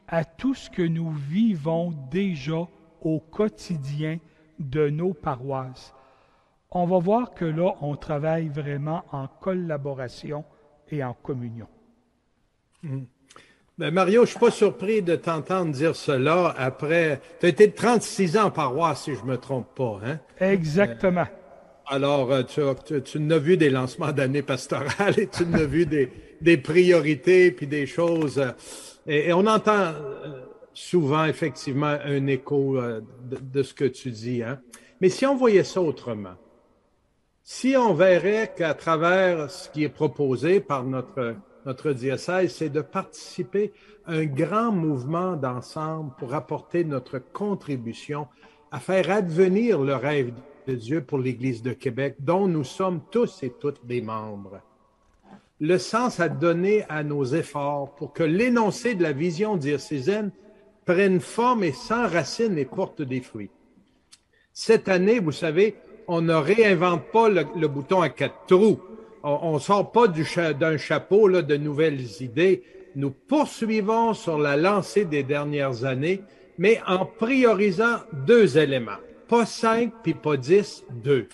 à tout ce que nous vivons déjà au quotidien de nos paroisses, on va voir que là, on travaille vraiment en collaboration et en communion. Ben Mario, je ne suis pas surpris de t'entendre dire cela après... Tu as été 36 ans en paroisse, si je ne me trompe pas, hein? Exactement. Alors, tu n'as vu des lancements d'année pastorale et tu n'as vu des priorités puis des choses. Et on entend souvent, effectivement, un écho de ce que tu dis, hein? Mais si on voyait ça autrement, si on verrait qu'à travers ce qui est proposé par notre diocèse, c'est de participer à un grand mouvement d'ensemble pour apporter notre contribution à faire advenir le rêve de Dieu pour l'Église de Québec, dont nous sommes tous et toutes des membres. Le sens à donner à nos efforts pour que l'énoncé de la vision diocésaine prenne forme et s'enracine et porte des fruits. Cette année, vous savez, on ne réinvente pas le bouton à 4 trous. On ne sort pas d'un chapeau là, de nouvelles idées. Nous poursuivons sur la lancée des dernières années, mais en priorisant 2 éléments. Pas 5 puis pas 10, 2.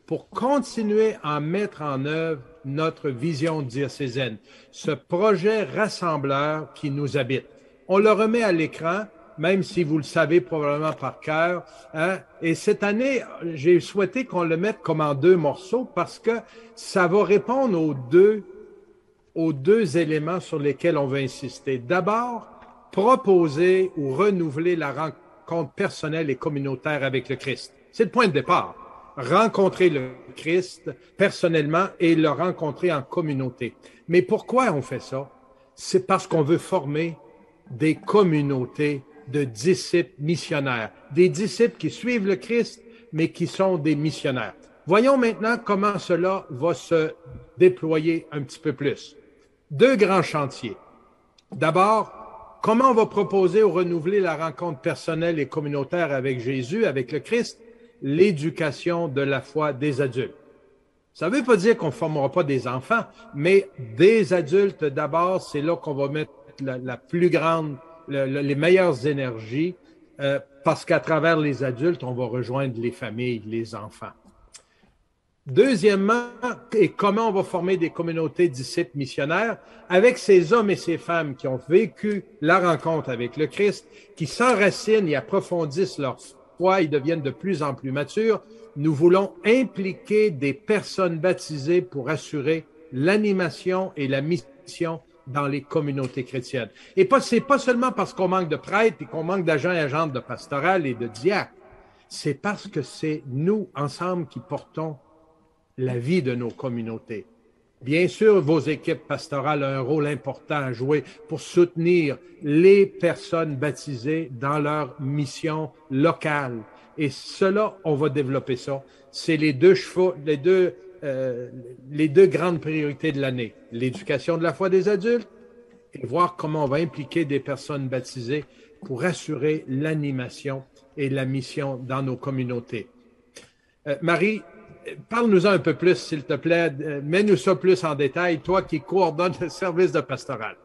Pour continuer à mettre en œuvre notre vision diocésaine, ce projet rassembleur qui nous habite. On le remet à l'écran, même si vous le savez probablement par cœur. Hein? Et cette année, j'ai souhaité qu'on le mette comme en 2 morceaux parce que ça va répondre aux deux éléments sur lesquels on va insister. D'abord, proposer ou renouveler la rencontre personnelle et communautaire avec le Christ. C'est le point de départ. Rencontrer le Christ personnellement et le rencontrer en communauté. Mais pourquoi on fait ça? C'est parce qu'on veut former des communautés de disciples missionnaires, des disciples qui suivent le Christ, mais qui sont des missionnaires. Voyons maintenant comment cela va se déployer un petit peu plus. 2 grands chantiers. D'abord, comment on va proposer ou renouveler la rencontre personnelle et communautaire avec Jésus, avec le Christ? L'éducation de la foi des adultes. Ça ne veut pas dire qu'on ne formera pas des enfants, mais des adultes d'abord, c'est là qu'on va mettre la plus grande, les meilleures énergies, parce qu'à travers les adultes, on va rejoindre les familles, les enfants. Deuxièmement, et comment on va former des communautés disciples missionnaires avec ces hommes et ces femmes qui ont vécu la rencontre avec le Christ, qui s'enracinent et approfondissent leur foi, ils deviennent de plus en plus matures. Nous voulons impliquer des personnes baptisées pour assurer l'animation et la mission dans les communautés chrétiennes. Et c'est pas seulement parce qu'on manque de prêtres et qu'on manque d'agents et agentes de pastoral et de diacres. C'est parce que c'est nous, ensemble, qui portons la vie de nos communautés. Bien sûr, vos équipes pastorales ont un rôle important à jouer pour soutenir les personnes baptisées dans leur mission locale. Et cela, on va développer ça. C'est les deux grandes priorités de l'année. L'éducation de la foi des adultes et voir comment on va impliquer des personnes baptisées pour assurer l'animation et la mission dans nos communautés. Marie, parle-nous-en un peu plus, s'il te plaît. Mets-nous ça plus en détail, toi qui coordonnes le service de pastoral.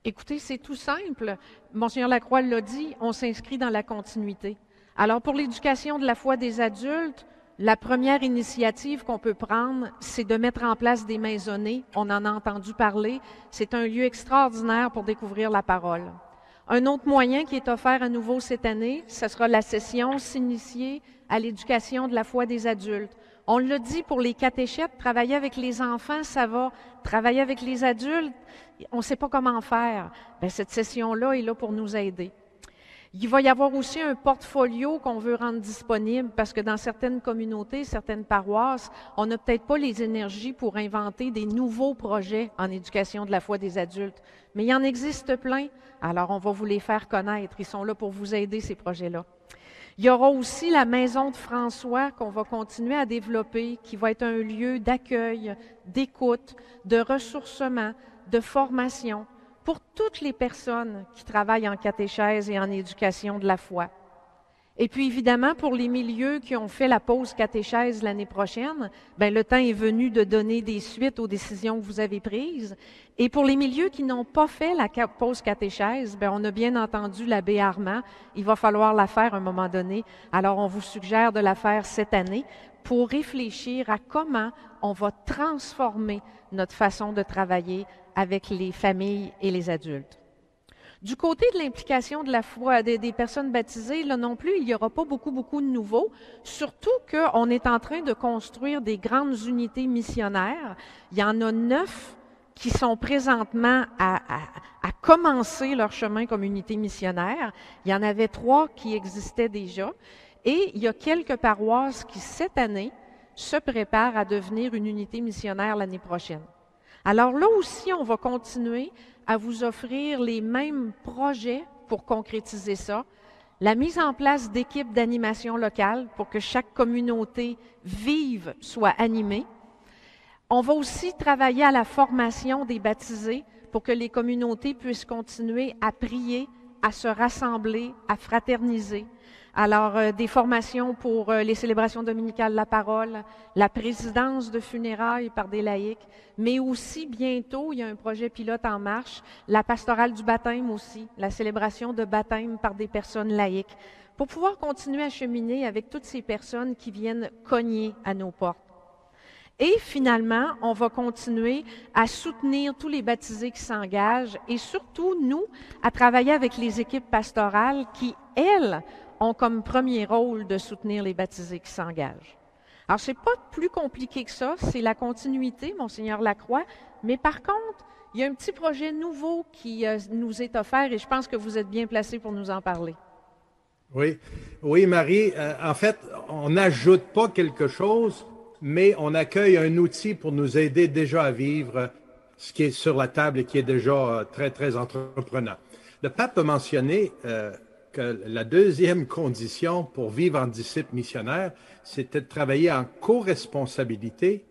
Écoutez, c'est tout simple. Monseigneur Lacroix l'a dit, on s'inscrit dans la continuité. Alors, pour l'éducation de la foi des adultes, la première initiative qu'on peut prendre, c'est de mettre en place des maisonnées. On en a entendu parler. C'est un lieu extraordinaire pour découvrir la parole. Un autre moyen qui est offert à nouveau cette année, ce sera la session s'initier à l'éducation de la foi des adultes. On l'a dit pour les catéchètes, travailler avec les enfants, ça va. Travailler avec les adultes, on ne sait pas comment faire. Bien, cette session-là est là pour nous aider. Il va y avoir aussi un portfolio qu'on veut rendre disponible parce que dans certaines communautés, certaines paroisses, on n'a peut-être pas les énergies pour inventer des nouveaux projets en éducation de la foi des adultes. Mais il en existe plein, alors on va vous les faire connaître. Ils sont là pour vous aider, ces projets-là. Il y aura aussi la Maison de François qu'on va continuer à développer, qui va être un lieu d'accueil, d'écoute, de ressourcement, de formation pour toutes les personnes qui travaillent en catéchèse et en éducation de la foi. Et puis évidemment, pour les milieux qui ont fait la pause catéchèse l'année prochaine, ben le temps est venu de donner des suites aux décisions que vous avez prises. Et pour les milieux qui n'ont pas fait la pause catéchèse, ben on a bien entendu l'abbé Armand, il va falloir la faire à un moment donné. Alors on vous suggère de la faire cette année pour réfléchir à comment on va transformer notre façon de travailler avec les familles et les adultes. Du côté de l'implication de la foi des personnes baptisées, là non plus, il n'y aura pas beaucoup de nouveaux, surtout qu'on est en train de construire des grandes unités missionnaires. Il y en a 9 qui sont présentement à commencer leur chemin comme unité missionnaire. Il y en avait 3 qui existaient déjà. Et il y a quelques paroisses qui, cette année, se préparent à devenir une unité missionnaire l'année prochaine. Alors là aussi, on va continuer à vous offrir les mêmes projets pour concrétiser ça. La mise en place d'équipes d'animation locale pour que chaque communauté vive, soit animée. On va aussi travailler à la formation des baptisés pour que les communautés puissent continuer à prier, à se rassembler, à fraterniser. Alors, des formations pour les célébrations dominicales de la parole, la présidence de funérailles par des laïcs, mais aussi bientôt, il y a un projet pilote en marche, la pastorale du baptême aussi, la célébration de baptême par des personnes laïques, pour pouvoir continuer à cheminer avec toutes ces personnes qui viennent cogner à nos portes. Et finalement, on va continuer à soutenir tous les baptisés qui s'engagent et surtout, nous, à travailler avec les équipes pastorales qui, elles, ont comme premier rôle de soutenir les baptisés qui s'engagent. Alors, c'est pas plus compliqué que ça, c'est la continuité, Monseigneur Lacroix, mais par contre, il y a un petit projet nouveau qui nous est offert et je pense que vous êtes bien placé pour nous en parler. Oui, Marie, en fait, on n'ajoute pas quelque chose, mais on accueille un outil pour nous aider déjà à vivre ce qui est sur la table et qui est déjà très, très entreprenant. Le pape a mentionné que la deuxième condition pour vivre en disciple missionnaire, c'était de travailler en co-responsabilité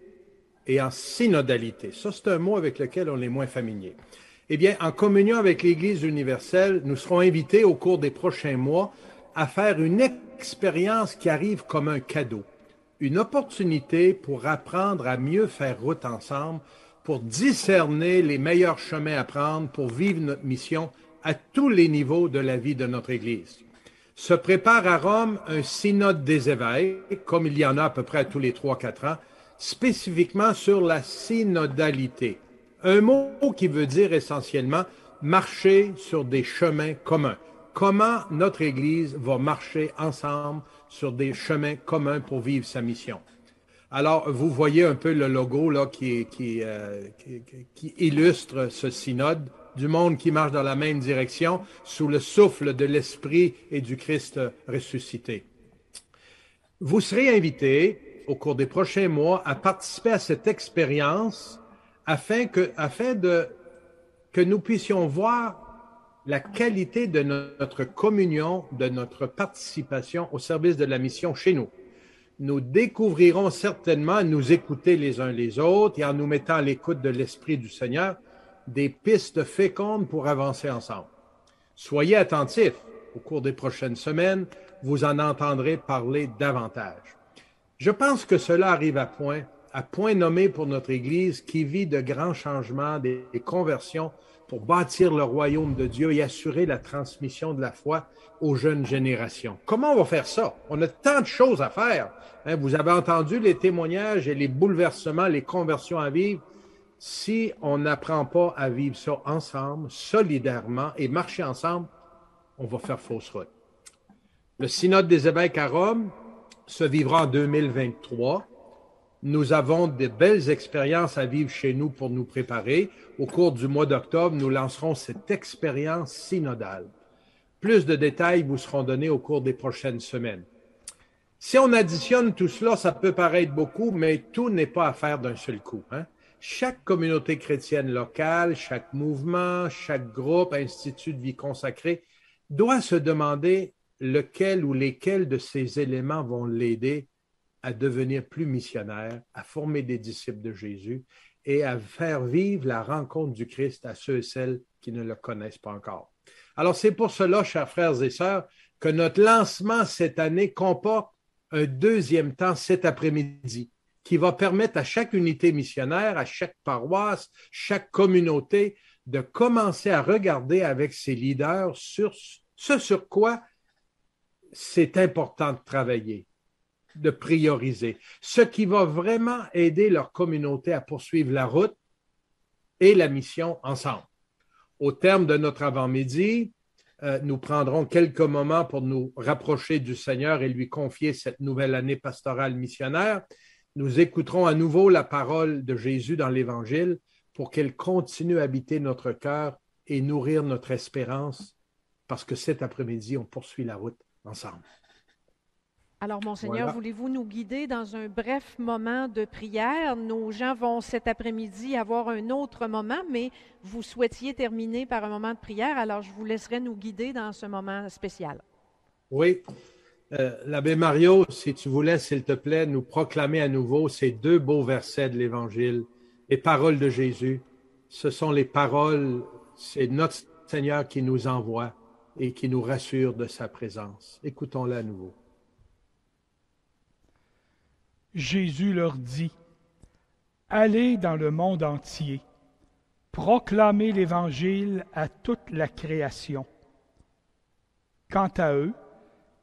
et en synodalité. Ça, c'est un mot avec lequel on est moins familier. Eh bien, en communion avec l'Église universelle, nous serons invités au cours des prochains mois à faire une expérience qui arrive comme un cadeau, une opportunité pour apprendre à mieux faire route ensemble, pour discerner les meilleurs chemins à prendre pour vivre notre mission à tous les niveaux de la vie de notre Église. Se prépare à Rome un synode des évêques, comme il y en a à peu près tous les 3-4 ans, spécifiquement sur la synodalité. Un mot qui veut dire essentiellement marcher sur des chemins communs. Comment notre Église va marcher ensemble sur des chemins communs pour vivre sa mission. Alors, vous voyez un peu le logo là, qui illustre ce synode, du monde qui marche dans la même direction, sous le souffle de l'Esprit et du Christ ressuscité. Vous serez invités, au cours des prochains mois, à participer à cette expérience afin que nous puissions voir la qualité de notre communion, de notre participation au service de la mission chez nous. Nous découvrirons certainement à nous écouter les uns les autres et en nous mettant à l'écoute de l'Esprit du Seigneur, des pistes fécondes pour avancer ensemble. Soyez attentifs. Au cours des prochaines semaines, vous en entendrez parler davantage. Je pense que cela arrive à point nommé pour notre Église qui vit de grands changements, des conversions pour bâtir le royaume de Dieu et assurer la transmission de la foi aux jeunes générations. Comment on va faire ça? On a tant de choses à faire. Vous avez entendu les témoignages et les bouleversements, les conversions à vivre. Si on n'apprend pas à vivre ça ensemble, solidairement et marcher ensemble, on va faire fausse route. Le synode des évêques à Rome se vivra en 2023. Nous avons de belles expériences à vivre chez nous pour nous préparer. Au cours du mois d'octobre, nous lancerons cette expérience synodale. Plus de détails vous seront donnés au cours des prochaines semaines. Si on additionne tout cela, ça peut paraître beaucoup, mais tout n'est pas à faire d'un seul coup, hein? Chaque communauté chrétienne locale, chaque mouvement, chaque groupe, institut de vie consacré doit se demander lequel ou lesquels de ces éléments vont l'aider à devenir plus missionnaire, à former des disciples de Jésus et à faire vivre la rencontre du Christ à ceux et celles qui ne le connaissent pas encore. Alors, c'est pour cela, chers frères et sœurs, que notre lancement cette année comporte un deuxième temps cet après-midi qui va permettre à chaque unité missionnaire, à chaque paroisse, chaque communauté de commencer à regarder avec ses leaders sur ce sur quoi c'est important de travailler, de prioriser, ce qui va vraiment aider leur communauté à poursuivre la route et la mission ensemble. Au terme de notre avant-midi, nous prendrons quelques moments pour nous rapprocher du Seigneur et lui confier cette nouvelle année pastorale missionnaire. Nous écouterons à nouveau la parole de Jésus dans l'Évangile pour qu'elle continue à habiter notre cœur et nourrir notre espérance, parce que cet après-midi, on poursuit la route ensemble. Alors, Monseigneur, Voilà. voulez-vous nous guider dans un bref moment de prière? Nos gens vont cet après-midi avoir un autre moment, mais vous souhaitiez terminer par un moment de prière, alors je vous laisserai nous guider dans ce moment spécial. Oui. L'abbé Mario, si tu voulais, s'il te plaît, nous proclamer à nouveau ces deux beaux versets de l'Évangile, les paroles de Jésus. Ce sont les paroles, c'est notre Seigneur qui nous envoie et qui nous rassure de sa présence. Écoutons-le à nouveau. Jésus leur dit, « Allez dans le monde entier, proclamez l'Évangile à toute la création. » Quant à eux,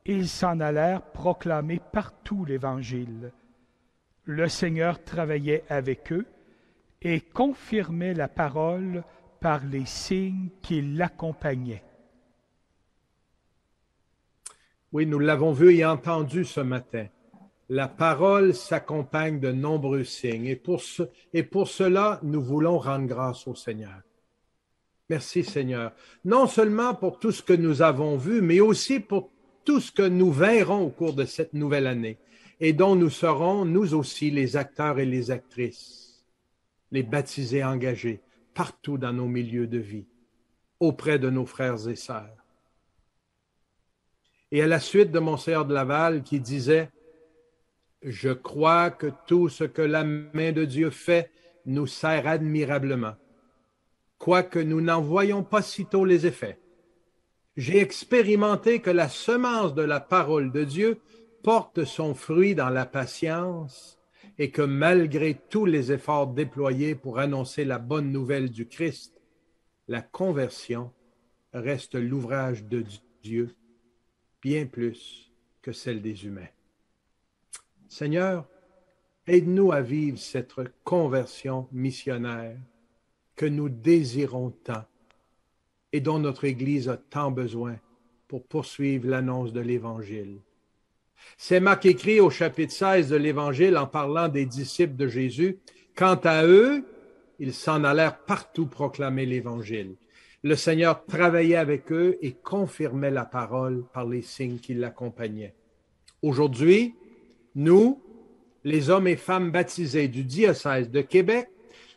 ils s'en allèrent proclamer partout l'Évangile. Le Seigneur travaillait avec eux et confirmait la parole par les signes qui l'accompagnaient. Oui, nous l'avons vu et entendu ce matin. La parole s'accompagne de nombreux signes et pour cela, nous voulons rendre grâce au Seigneur. Merci Seigneur, non seulement pour tout ce que nous avons vu, mais aussi pour tout ce que nous verrons au cours de cette nouvelle année et dont nous serons, nous aussi, les acteurs et les actrices, les baptisés engagés partout dans nos milieux de vie, auprès de nos frères et sœurs. Et à la suite de Monseigneur de Laval qui disait « Je crois que tout ce que la main de Dieu fait nous sert admirablement, quoique nous n'en voyons pas sitôt les effets. J'ai expérimenté que la semence de la parole de Dieu porte son fruit dans la patience et que malgré tous les efforts déployés pour annoncer la bonne nouvelle du Christ, la conversion reste l'ouvrage de Dieu bien plus que celle des humains. Seigneur, aide-nous à vivre cette conversion missionnaire que nous désirons tant et dont notre Église a tant besoin pour poursuivre l'annonce de l'Évangile. C'est Marc écrit au chapitre 16 de l'Évangile en parlant des disciples de Jésus. Quant à eux, ils s'en allèrent partout proclamer l'Évangile. Le Seigneur travaillait avec eux et confirmait la parole par les signes qui l'accompagnaient. Aujourd'hui, nous, les hommes et femmes baptisés du diocèse de Québec,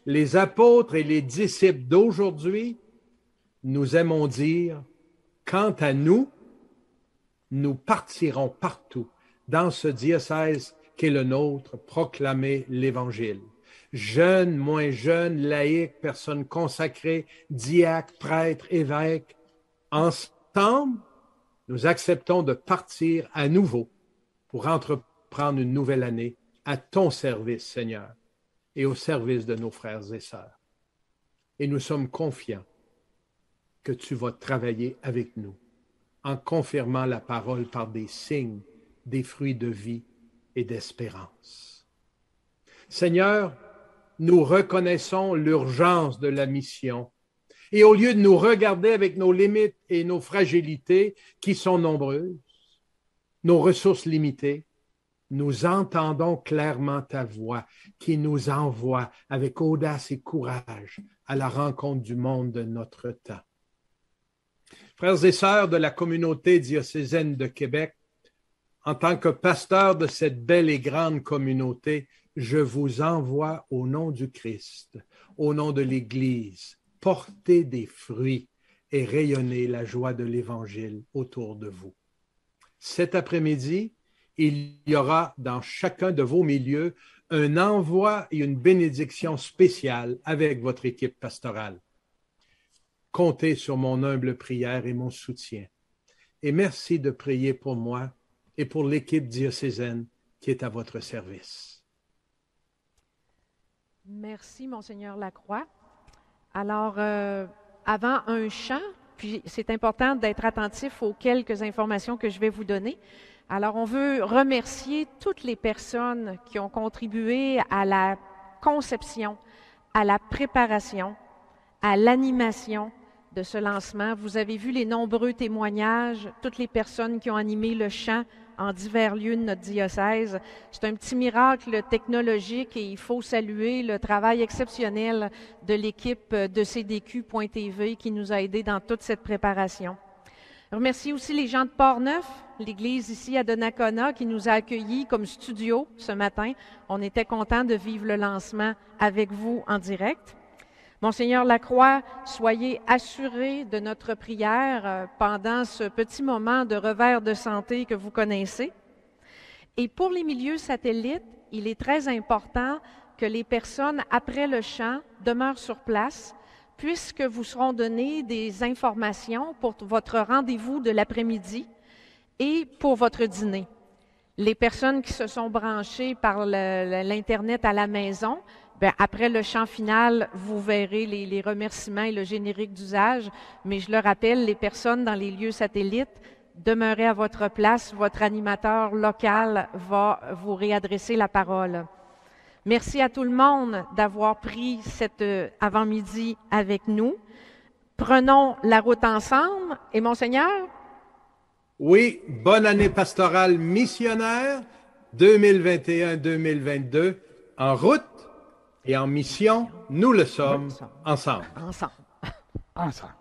les apôtres et les disciples d'aujourd'hui, nous aimons dire, quant à nous, nous partirons partout dans ce diocèse qu'est le nôtre, proclamer l'Évangile. Jeunes, moins jeunes, laïcs, personnes consacrées, diacres, prêtres, évêques, ensemble, nous acceptons de partir à nouveau pour entreprendre une nouvelle année à ton service, Seigneur, et au service de nos frères et sœurs. Et nous sommes confiants que tu vas travailler avec nous en confirmant la parole par des signes, des fruits de vie et d'espérance. Seigneur, nous reconnaissons l'urgence de la mission et au lieu de nous regarder avec nos limites et nos fragilités qui sont nombreuses, nos ressources limitées, nous entendons clairement ta voix qui nous envoie avec audace et courage à la rencontre du monde de notre temps. Frères et sœurs de la communauté diocésaine de Québec, en tant que pasteur de cette belle et grande communauté, je vous envoie au nom du Christ, au nom de l'Église, porter des fruits et rayonner la joie de l'Évangile autour de vous. Cet après-midi, il y aura dans chacun de vos milieux un envoi et une bénédiction spéciale avec votre équipe pastorale. Comptez sur mon humble prière et mon soutien. Et merci de prier pour moi et pour l'équipe diocésaine qui est à votre service. Merci, Monseigneur Lacroix. Alors, avant un chant, puis c'est important d'être attentif aux quelques informations que je vais vous donner. Alors, on veut remercier toutes les personnes qui ont contribué à la conception, à la préparation, à l'animation de ce lancement. Vous avez vu les nombreux témoignages, toutes les personnes qui ont animé le chant en divers lieux de notre diocèse. C'est un petit miracle technologique et il faut saluer le travail exceptionnel de l'équipe de CDQ.TV qui nous a aidés dans toute cette préparation. Je remercie aussi les gens de Port-Neuf, l'église ici à Donnacona qui nous a accueillis comme studio ce matin. On était contents de vivre le lancement avec vous en direct. Monseigneur Lacroix, soyez assurés de notre prière pendant ce petit moment de revers de santé que vous connaissez. Et pour les milieux satellites, il est très important que les personnes, après le chant, demeurent sur place, puisque vous seront données des informations pour votre rendez-vous de l'après-midi et pour votre dîner. Les personnes qui se sont branchées par l'Internet à la maison, bien, après le chant final, vous verrez les remerciements et le générique d'usage, mais je le rappelle, les personnes dans les lieux satellites, demeurez à votre place, votre animateur local va vous réadresser la parole. Merci à tout le monde d'avoir pris cet avant-midi avec nous. Prenons la route ensemble. Et Monseigneur? Oui, bonne année pastorale missionnaire 2021-2022. En route et en mission, nous le sommes ensemble. Ensemble. Ensemble.